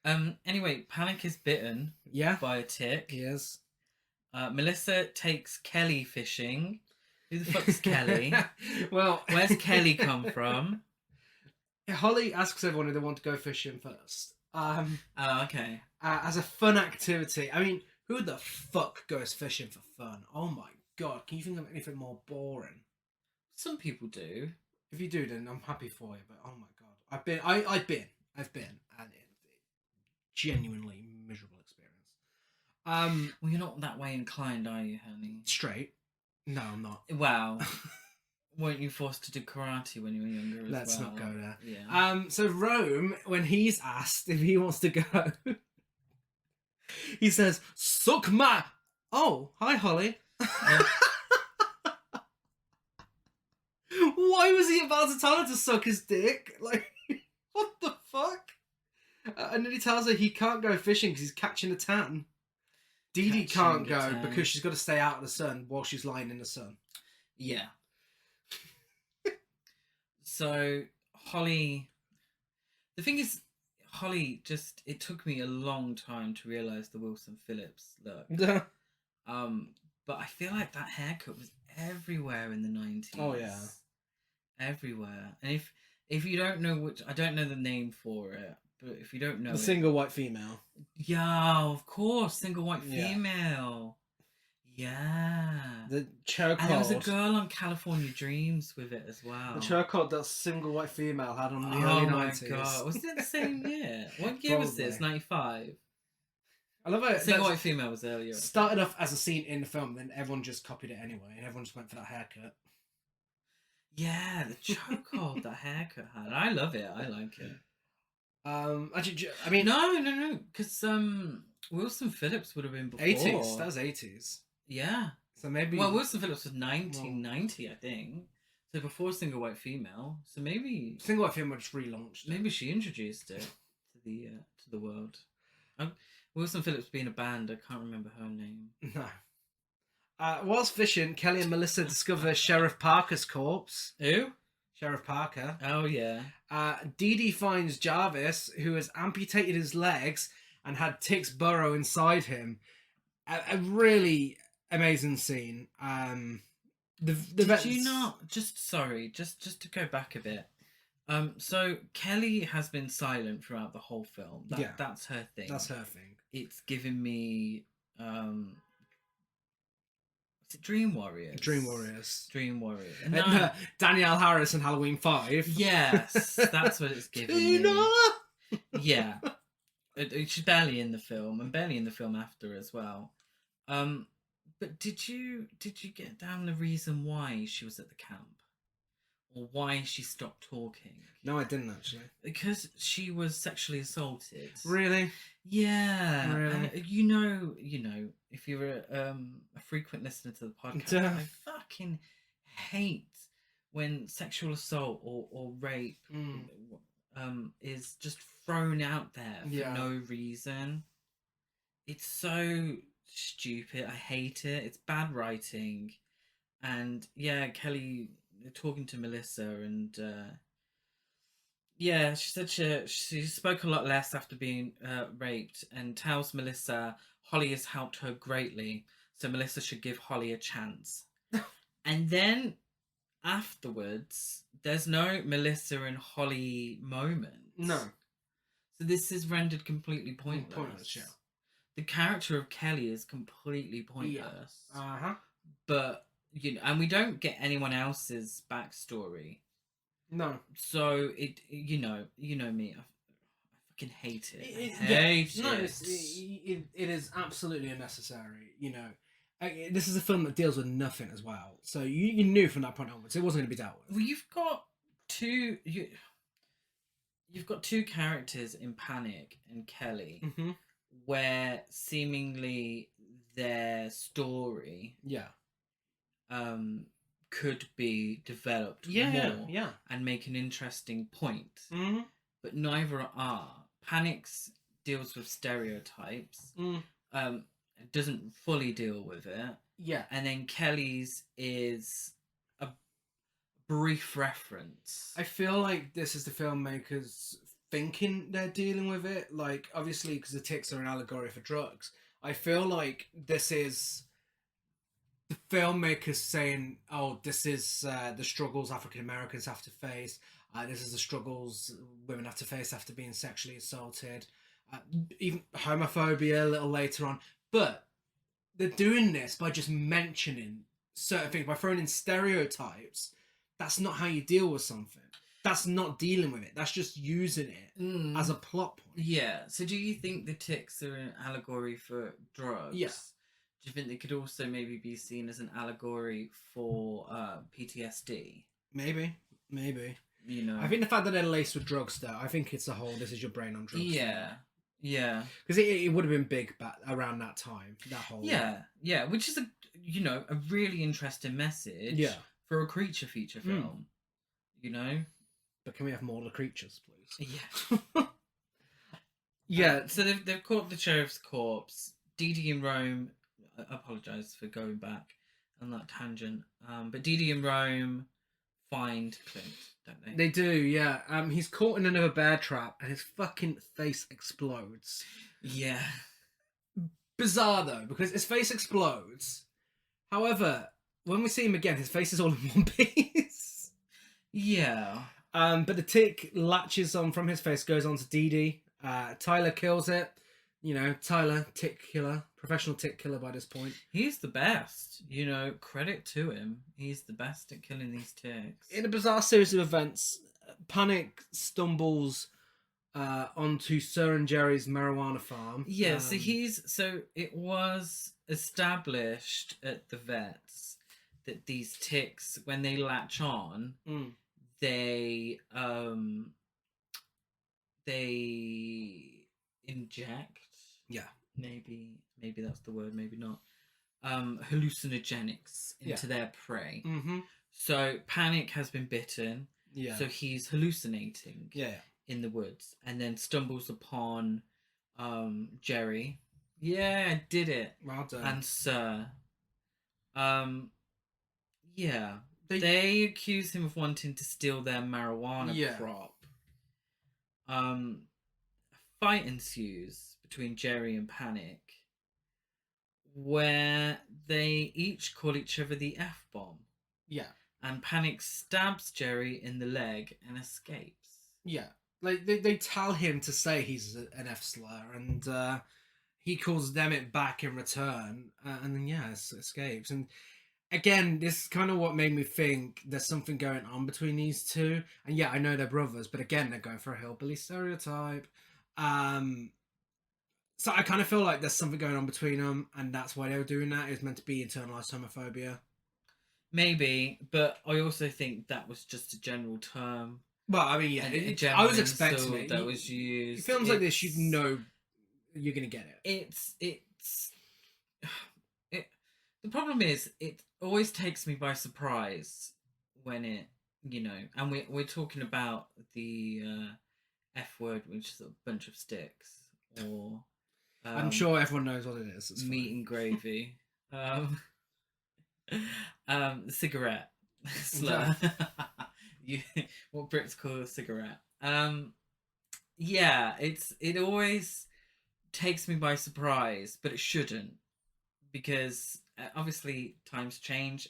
Anyway, Panic is bitten. Yeah. By a tick. Yes. Melissa takes Kelly fishing. Who the fuck is Kelly? Well, where's Kelly come from? Holly asks everyone if they want to go fishing first. Oh, okay. As a fun activity. I mean, who the fuck goes fishing for fun? Oh my god, can you think of anything more boring? Some people do. If you do, then I'm happy for you. But oh my god, I've been, and it's genuinely miserable experience. Well, you're not that way inclined, are you, honey? Straight? No, I'm not. Well, weren't you forced to do karate when you were younger as Let's well? not go there. Yeah. So Rome, when he's asked if he wants to go, he says, "Suck my." Oh, hi, Holly. Yeah. Why was he about to tell her to suck his dick? Like, what the fuck? And then he tells her he can't go fishing because he's catching a tan. Dee Dee can't go because she's got to stay out of the sun while she's lying in the sun. Yeah. So Holly, the thing is, Holly just, it took me a long time to realise the Wilson Phillips look. But I feel like that haircut was everywhere in the 90s. Oh yeah. Everywhere. And if you don't know which, I don't know the name for it, but if you don't know the single white female. Yeah, of course, single white female. Yeah. The chokehold. And there was a girl on California Dreams with it as well. The chokehold that single white female had on the Oh early my 90s. god. Was it the same year? What year was this? Probably. 95? I love it. Single white female was earlier. Started off as a scene in the film, then everyone just copied it anyway, and everyone just went for that haircut. Yeah, the chokehold that haircut had. I love it. I like it. Actually, I mean, No, because Wilson Phillips would have been before. 80s. That was 80s. Yeah. So maybe. Well, Wilson Phillips was 1990, I think. So before Single White Female. So maybe Single white female just relaunched. maybe she introduced it to the world. Wilson Phillips being a band, I can't remember her name. No. Whilst fishing, Kelly and Melissa discover Sheriff Parker's corpse. Who? Sheriff Parker. Oh yeah. Dee Dee finds Jarvis, who has amputated his legs and had ticks burrow inside him. A really amazing scene. Did you not just to go back a bit? So Kelly has been silent throughout the whole film. That's her thing. That's her thing. It's given me is it Dream Warriors? Dream Warriors. Dream Warriors. And, No. Danielle Harris in Halloween 5. Yes, that's what it's given me. Yeah. She's barely in the film, and barely in the film after as well. But did you get down the reason why she was at the camp? Or why she stopped talking? No, I didn't actually. Because she was sexually assaulted. Really? Yeah. Really? And you know, if you're a frequent listener to the podcast, I fucking hate when sexual assault or rape is just thrown out there for no reason. It's so stupid. I hate it. It's bad writing. And yeah, Kelly talking to Melissa, and yeah, she said she spoke a lot less after being raped, and tells Melissa Holly has helped her greatly, so Melissa should give Holly a chance. And then afterwards, there's no Melissa and Holly moment. No. So this is rendered completely pointless. Pointless, yeah. The character of Kelly is completely pointless. Yeah. Uh-huh. But and we don't get anyone else's backstory. No. So it, you know me, I fucking hate it. No, it is absolutely unnecessary. This is a film that deals with nothing as well. So you knew from that point onwards it wasn't going to be dealt with. Well, you've got two characters in Panic and Kelly, Mm-hmm. where seemingly their story could be developed more and make an interesting point. Mm-hmm. But neither are. Panic's deals with stereotypes. It doesn't fully deal with it. Yeah. And then Kelly's is a brief reference. I feel like this is the filmmakers thinking they're dealing with it. Like, obviously, because the ticks are an allegory for drugs. I feel like this is the filmmakers saying, oh, this is the struggles African Americans have to face. This is the struggles women have to face after being sexually assaulted. Even homophobia a little later on. But they're doing this by just mentioning certain things, by throwing in stereotypes. That's not how you deal with something. That's not dealing with it. That's just using it as a plot point. Yeah. So do you think the ticks are an allegory for drugs? Yeah. Do you think they could also maybe be seen as an allegory for PTSD? Maybe. I think the fact that they're laced with drugs, though, I think it's a whole "this is your brain on drugs." Yeah. Yeah. Because it would have been big back around that time. That whole. Yeah. Which is a really interesting message. Yeah. For a creature feature film. But can we have more of the creatures, please? Yeah. Yeah. So they've caught the sheriff's corpse. Dee Dee and Rome. I apologise for going back on that tangent. But Dee Dee and Rome find Clint, don't they? They do, yeah. He's caught in another bear trap, and his fucking face explodes. Yeah. Bizarre though, because his face explodes. However, when we see him again, his face is all in one piece. Yeah. But the tick latches on from his face, goes on to Dee Dee. Tyler kills it. You know, Tyler, tick killer, professional tick killer by this point. He's the best. You know, credit to him. He's the best at killing these ticks. In a bizarre series of events, Panic stumbles onto Sir and Jerry's marijuana farm. Yeah, so it was established at the vets that these ticks, when they latch on, they inject. Yeah. Maybe that's the word, maybe not. Hallucinogenics into their prey. Mm-hmm. So Panic has been bitten. Yeah. So he's hallucinating. Yeah. In the woods, and then stumbles upon Jerry. Yeah, did it. Well done. And Sir. Yeah. They accuse him of wanting to steal their marijuana crop. A fight ensues between Jerry and Panic, where they each call each other the F-bomb. Yeah. And Panic stabs Jerry in the leg and escapes. Yeah. Like they tell him to say he's an F slur, and he calls them it back in return, and then escapes. And again, this is kind of what made me think there's something going on between these two. And yeah, I know they're brothers, but again, they're going for a hillbilly stereotype. So I kind of feel like there's something going on between them, and that's why they were doing that. It was meant to be internalized homophobia. Maybe, but I also think that was just a general term. Well, I mean, yeah, I was expecting it. That was used. Films like this, you know, you're gonna get it. The problem is, it always takes me by surprise when it, you know, and we're talking about the F word, which is a bunch of sticks, or I'm sure everyone knows what it is. It's meat and gravy, cigarette slur. What Brits call a cigarette. Yeah, it always takes me by surprise, but it shouldn't, because obviously times change.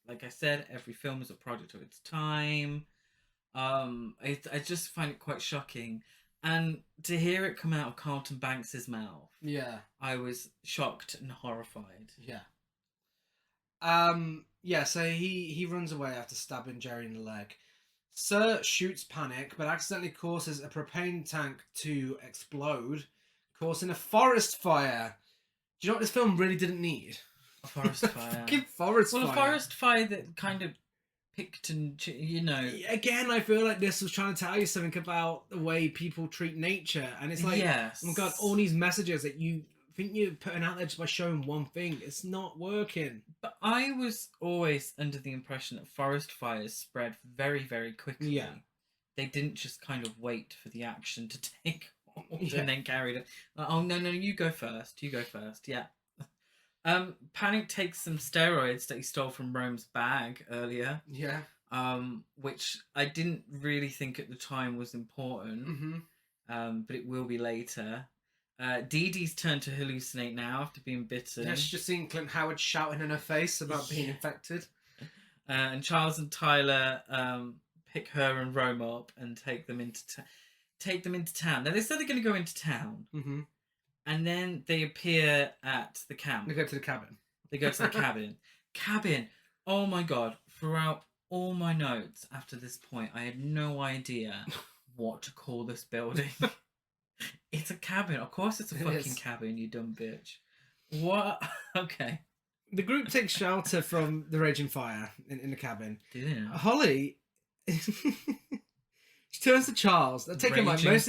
Like I said, every film is a product of its time. I just find it quite shocking, and to hear it come out of Carlton Banks's mouth, I was shocked and horrified. So he runs away after stabbing Jerry in the leg. Sir shoots Panic, but accidentally causes a propane tank to explode, causing a forest fire. Do you know what this film really didn't need? A forest fire. Fucking forest fire. Well, a forest fire that kind of picked and, you know... Again, I feel like this was trying to tell you something about the way people treat nature. And it's like, oh my God, all these messages that you think you're putting out there just by showing one thing. It's not working. But I was always under the impression that forest fires spread very, very quickly. Yeah. They didn't just kind of wait for the action to take hold and then carried it. Oh, no, you go first. Yeah. Panic takes some steroids that he stole from Rome's bag earlier. Yeah. Which I didn't really think at the time was important. Mm-hmm. But it will be later. Dee Dee's turned to hallucinate now after being bitten. Yeah, she's just seen Clint Howard shouting in her face about being infected. And Charles and Tyler pick her and Rome up and take them into town. Now they said they're going to go into town, and then they appear at the camp. They go to the cabin. Cabin. Oh my God! Throughout all my notes after this point, I had no idea what to call this building. It's a cabin. Of course it's a fucking cabin, you dumb bitch. What? Okay. The group takes shelter from the raging fire in the cabin. Yeah. Holly, she turns to Charles. They're taking like most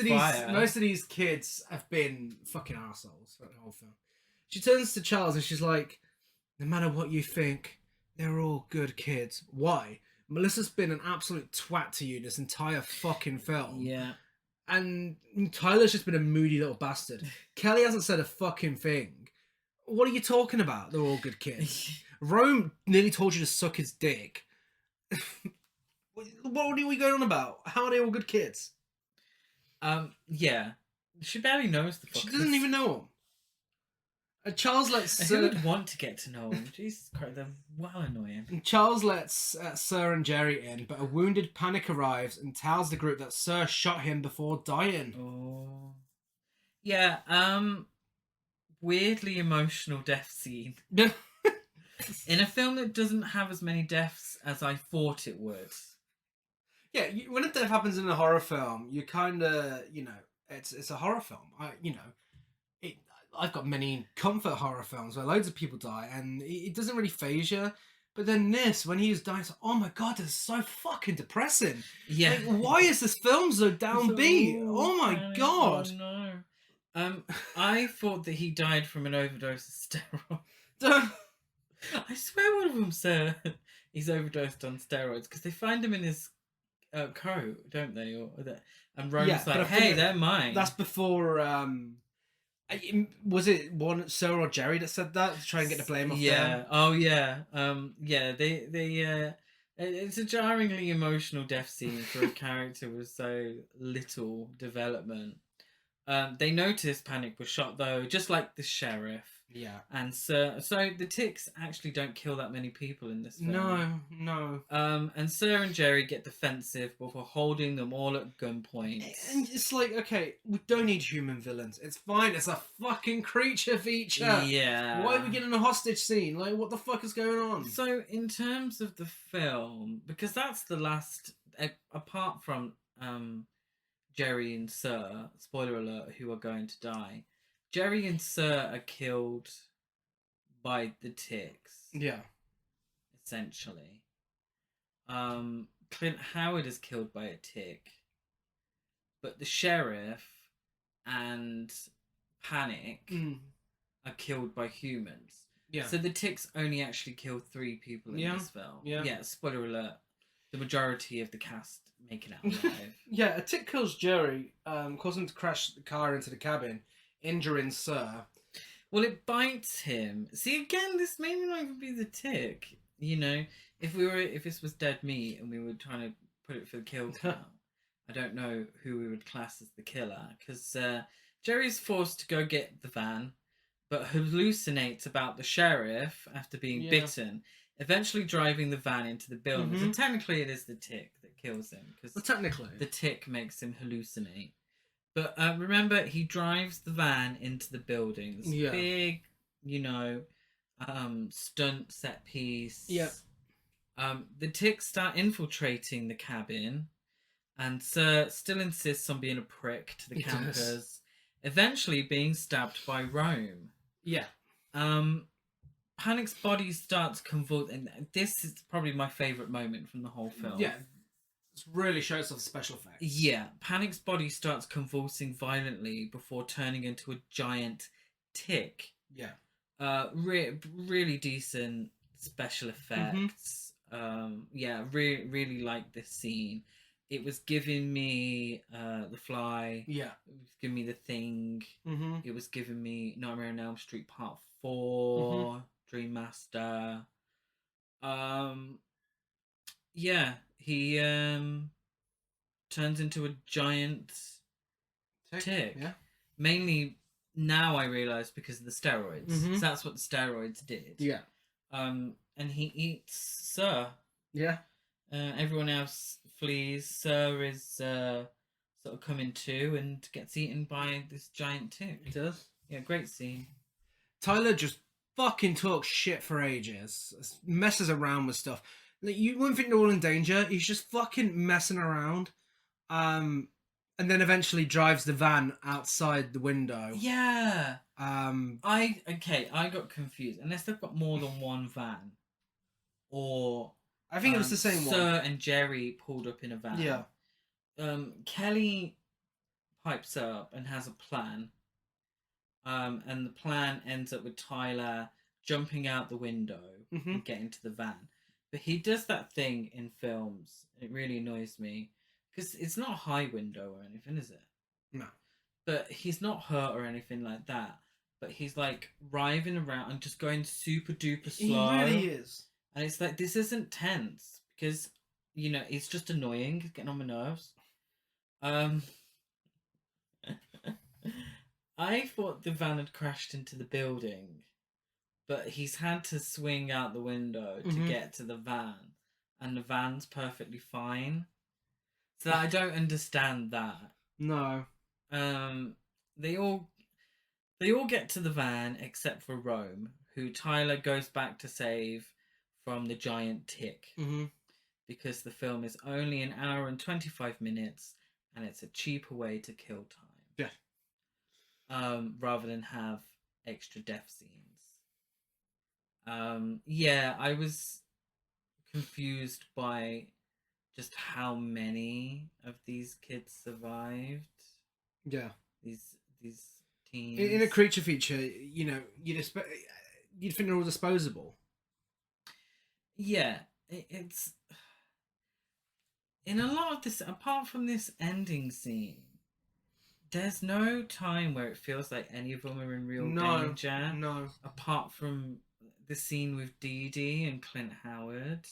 of these kids have been fucking assholes throughout the whole film. She turns to Charles and she's like, no matter what you think, they're all good kids. Why? Melissa's been an absolute twat to you this entire fucking film. Yeah. And Tyler's just been a moody little bastard. Kelly hasn't said a fucking thing. What are you talking about? They're all good kids. Rome nearly told you to suck his dick. What are we going on about? How are they all good kids? Yeah. She barely knows the fuckers. She doesn't even know him. Charles lets... Who would want to get to know him? Jesus Christ, they're well annoying. Charles lets Sir and Jerry in, but a wounded Panic arrives and tells the group that Sir shot him before dying. Oh. Yeah, weirdly emotional death scene in a film that doesn't have as many deaths as I thought it would. Yeah, when a death happens in a horror film, you kind of, it's a horror film. I've got many comfort horror films where loads of people die, and it doesn't really phase you. But then this, when he's dying, it's like, oh my god, this is so fucking depressing. Yeah. Like, why is this film so downbeat? Oh my god. Oh no. I thought that he died from an overdose of steroids. I swear one of them, sir, he's overdosed on steroids because they find him in his coat, don't they? And Rome's like, hey, they're mine. That's before. Was it one Sir or Jerry that said that to try and get the blame off them? Oh yeah. Yeah. They. It's a jarringly emotional death scene for a character with so little development. They noticed Panic was shot though, just like the sheriff. Yeah. And so the ticks actually don't kill that many people in this film. No. And Sir and Jerry get defensive before holding them all at gunpoint. And it's like, okay, we don't need human villains. It's fine. It's a fucking creature feature. Yeah. Why are we getting a hostage scene? Like, what the fuck is going on? So, in terms of the film, because that's the last, apart from Jerry and Sir, spoiler alert, who are going to die, Jerry and Sir are killed by the ticks. Yeah. Essentially. Clint Howard is killed by a tick, but the sheriff and Panic are killed by humans. Yeah. So the ticks only actually kill 3 people in this film. Yeah. Spoiler alert. The majority of the cast make it out alive. Yeah, a tick kills Jerry, causing him to crash the car into the cabin, injuring Sir. Well, it bites him. See, again, this may not even be the tick. You know, if this was dead meat and we were trying to put it for the kill count, I don't know who we would class as the killer, because Jerry's forced to go get the van, but hallucinates about the sheriff after being bitten, eventually driving the van into the building. So technically it is the tick that kills him, because technically the tick makes him hallucinate. But remember, he drives the van into the building. This big, stunt set piece. Yeah. The ticks start infiltrating the cabin, and Sir still insists on being a prick to the campers, eventually being stabbed by Rome. Yeah. Panic's body starts convulsing. This is probably my favourite moment from the whole film. Yeah. It really shows off the special effects. Yeah. Panic's body starts convulsing violently before turning into a giant tick. Yeah. Really decent special effects. Really like this scene. It was giving me The Fly. Yeah. It was giving me The Thing. It was giving me Nightmare on Elm Street Part 4. Dream Master. He turns into a giant tick. Yeah. Mainly now I realise because of the steroids. So that's what the steroids did. Yeah. And he eats Sir. Yeah. Everyone else flees. Sir is sort of coming to and gets eaten by this giant tick. He does. Yeah, great scene. Tyler just fucking talks shit for ages. Messes around with stuff. Like, you wouldn't think they're all in danger. He's just fucking messing around. And then eventually drives the van outside the window. Yeah. I got confused. Unless they've got more than one van. Or I think it was the same one. Sir and Jerry pulled up in a van. Yeah. Kelly pipes up and has a plan. And the plan ends up with Tyler jumping out the window and getting to the van. But he does that thing in films. It really annoys me. Because it's not a high window or anything, is it? No. But he's not hurt or anything like that. But he's like writhing around and just going super duper slow. He really is. And it's like, this isn't tense. Because, it's just annoying. It's getting on my nerves. I thought the van had crashed into the building. But he's had to swing out the window to get to the van. And the van's perfectly fine. So I don't understand that. No. The They all get to the van except for Rome, who Tyler goes back to save from the giant tick. Mm-hmm. Because the film is only an hour and 25 minutes and it's a cheaper way to kill time. Yeah. Rather than have extra death scenes. Yeah, I was confused by just how many of these kids survived. Yeah. These teens. In a creature feature, you know, you'd think they're all disposable. Yeah, it's in a lot of this. Apart from this ending scene, there's no time where it feels like any of them are in real danger. No. Apart from the scene with Dee Dee and Clint Howard.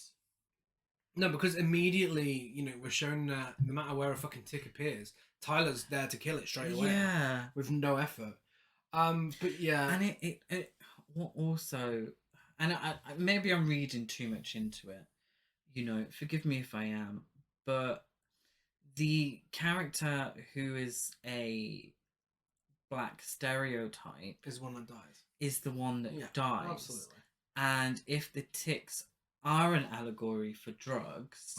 No, because immediately, you know, we're shown that no matter where a fucking tick appears, Tyler's there to kill it straight away. Yeah. With no effort. But yeah. And it what also, and I maybe I'm reading too much into it. You know, forgive me if I am, but the character who is a black stereotype is one that dies. Is the one that dies. Absolutely. And if the ticks are an allegory for drugs,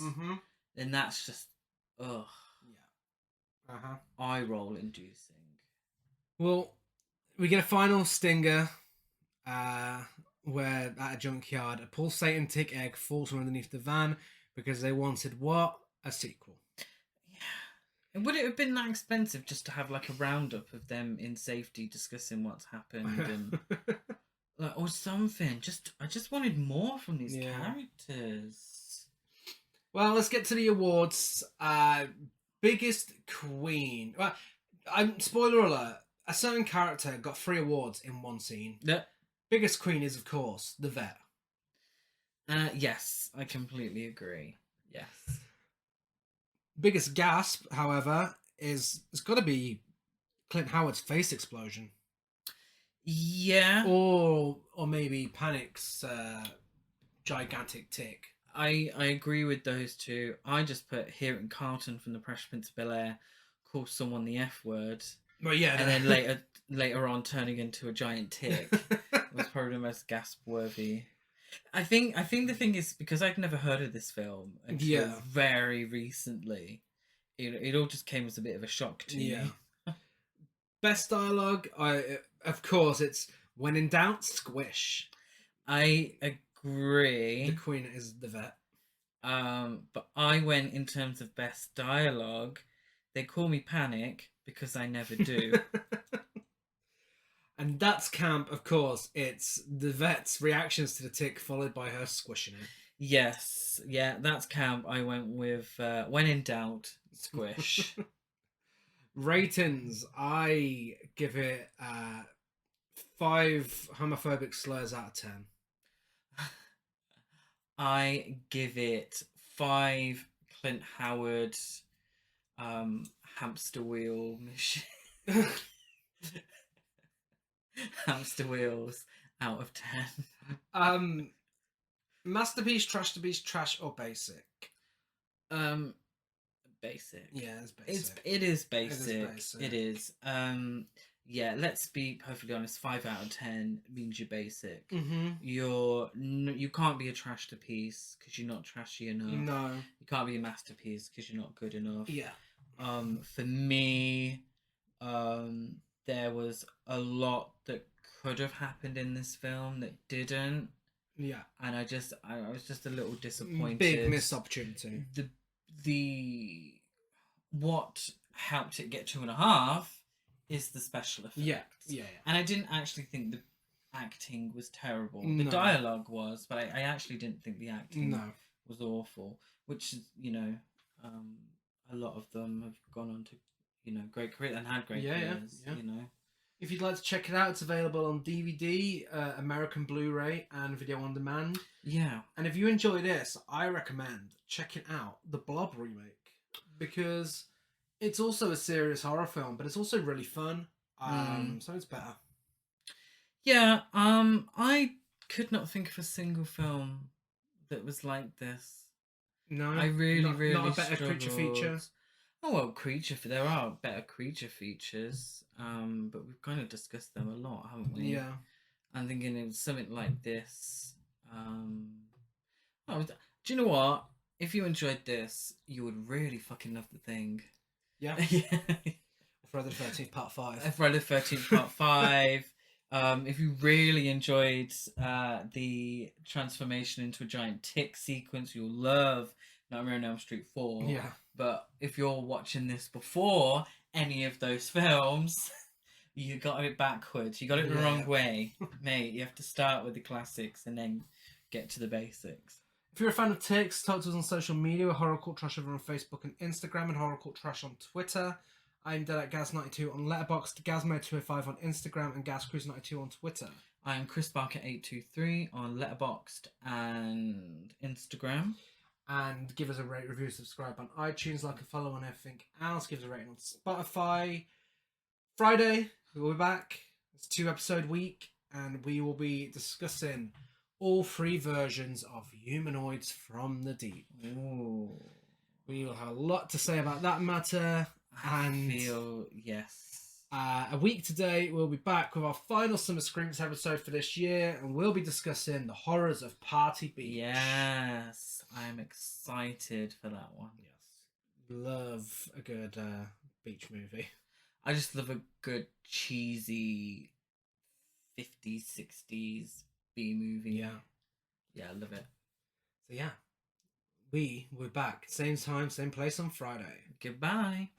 then that's just eye roll inducing. Well, we get a final stinger where at a junkyard a pulsating tick egg falls from underneath the van because they wanted what? A sequel. And would it have been that expensive just to have like a roundup of them in safety discussing what's happened and like, or something? I just wanted more from these characters. Well, let's get to the awards. Biggest queen. Well, spoiler alert. A certain character got 3 awards in one scene. Yeah. Biggest queen is, of course, the vet. Yes, I completely agree. Yes. Biggest gasp, however, it's got to be Clint Howard's face explosion. Yeah. Or maybe Panic's gigantic tick. I agree with those two. I just put hearing Carlton from the Fresh Prince of Bel-Air call someone the F word. Well, yeah. And then later on turning into a giant tick was probably the most gasp worthy. I think the thing is, because I've never heard of this film until very recently, it all just came as a bit of a shock to me. Best dialogue, of course, it's when in doubt, squish. I agree. The queen is the vet. But I went in terms of best dialogue. They call me Panic because I never do. And that's camp, of course. It's the vet's reactions to the tick followed by her squishing it. Yes. Yeah, that's camp. I went with when in doubt, squish. Ratings, I give it 5 homophobic slurs out of 10. I give it 5 Clint Howard hamster wheel machine. Hamster wheels out of 10. Masterpiece, trash to beast, trash or basic? Basic. Yeah, it's basic. It is basic. It is. Yeah, let's be perfectly honest. 5 out of 10 means you're basic. You can't be a trash to piece because you're not trashy enough. No. You can't be a masterpiece because you're not good enough. Yeah. For me, there was a lot that could have happened in this film that didn't. Yeah. And I was just a little disappointed. Big missed opportunity. The what helped it get 2.5 is the special effects. Yeah. And I didn't actually think the acting was terrible. The dialogue was, but I actually didn't think the acting was awful. Which is, you know, a lot of them have gone on to, you know, great careers and had great careers. You know. If you'd like to check it out, it's available on DVD, American Blu-ray, and video on demand. Yeah. And if you enjoy this, I recommend checking out the Blob remake because it's also a serious horror film, but it's also really fun. So it's better. Yeah. I could not think of a single film that was like this. No. I really not a better struggled. creature feature. Oh well, there are better creature features, but we've kind of discussed them a lot, haven't we? Yeah. I'm thinking of something like this. Do you know what? If you enjoyed this, you would really fucking love The Thing. Yeah. Yeah. Friday the 13th Part 5. Friday the 13th Part 5. If you really enjoyed the transformation into a giant tick sequence, you'll love Nightmare on Elm Street 4. Yeah. But if you're watching this before any of those films, you got it backwards. You got it the wrong way. Mate, you have to start with the classics and then get to the basics. If you're a fan of ticks, talk to us on social media. We're Horror Cult Trash over on Facebook and Instagram, and Horror Cult Trash on Twitter. I'm Dead at Gaz92 on Letterboxd, Gazmo205 on Instagram, and GazCruise92 on Twitter. I'm Chris Barker823 on Letterboxd and Instagram. And give us a rate, review, subscribe on iTunes, like and follow on everything else. Give us a rating on Spotify. Friday, we'll be back. It's a 2-episode week, and we will be discussing all 3 versions of Humanoids from the Deep. Ooh. We will have a lot to say about that matter. And yes. A week today, we'll be back with our final Summer Screams episode for this year, and we'll be discussing the horrors of Party Beach. Yes, I'm excited for that one. Yes, love a good beach movie. I just love a good cheesy 50s, 60s B movie. Yeah, I love it. So yeah, we're back. Same time, same place on Friday. Goodbye.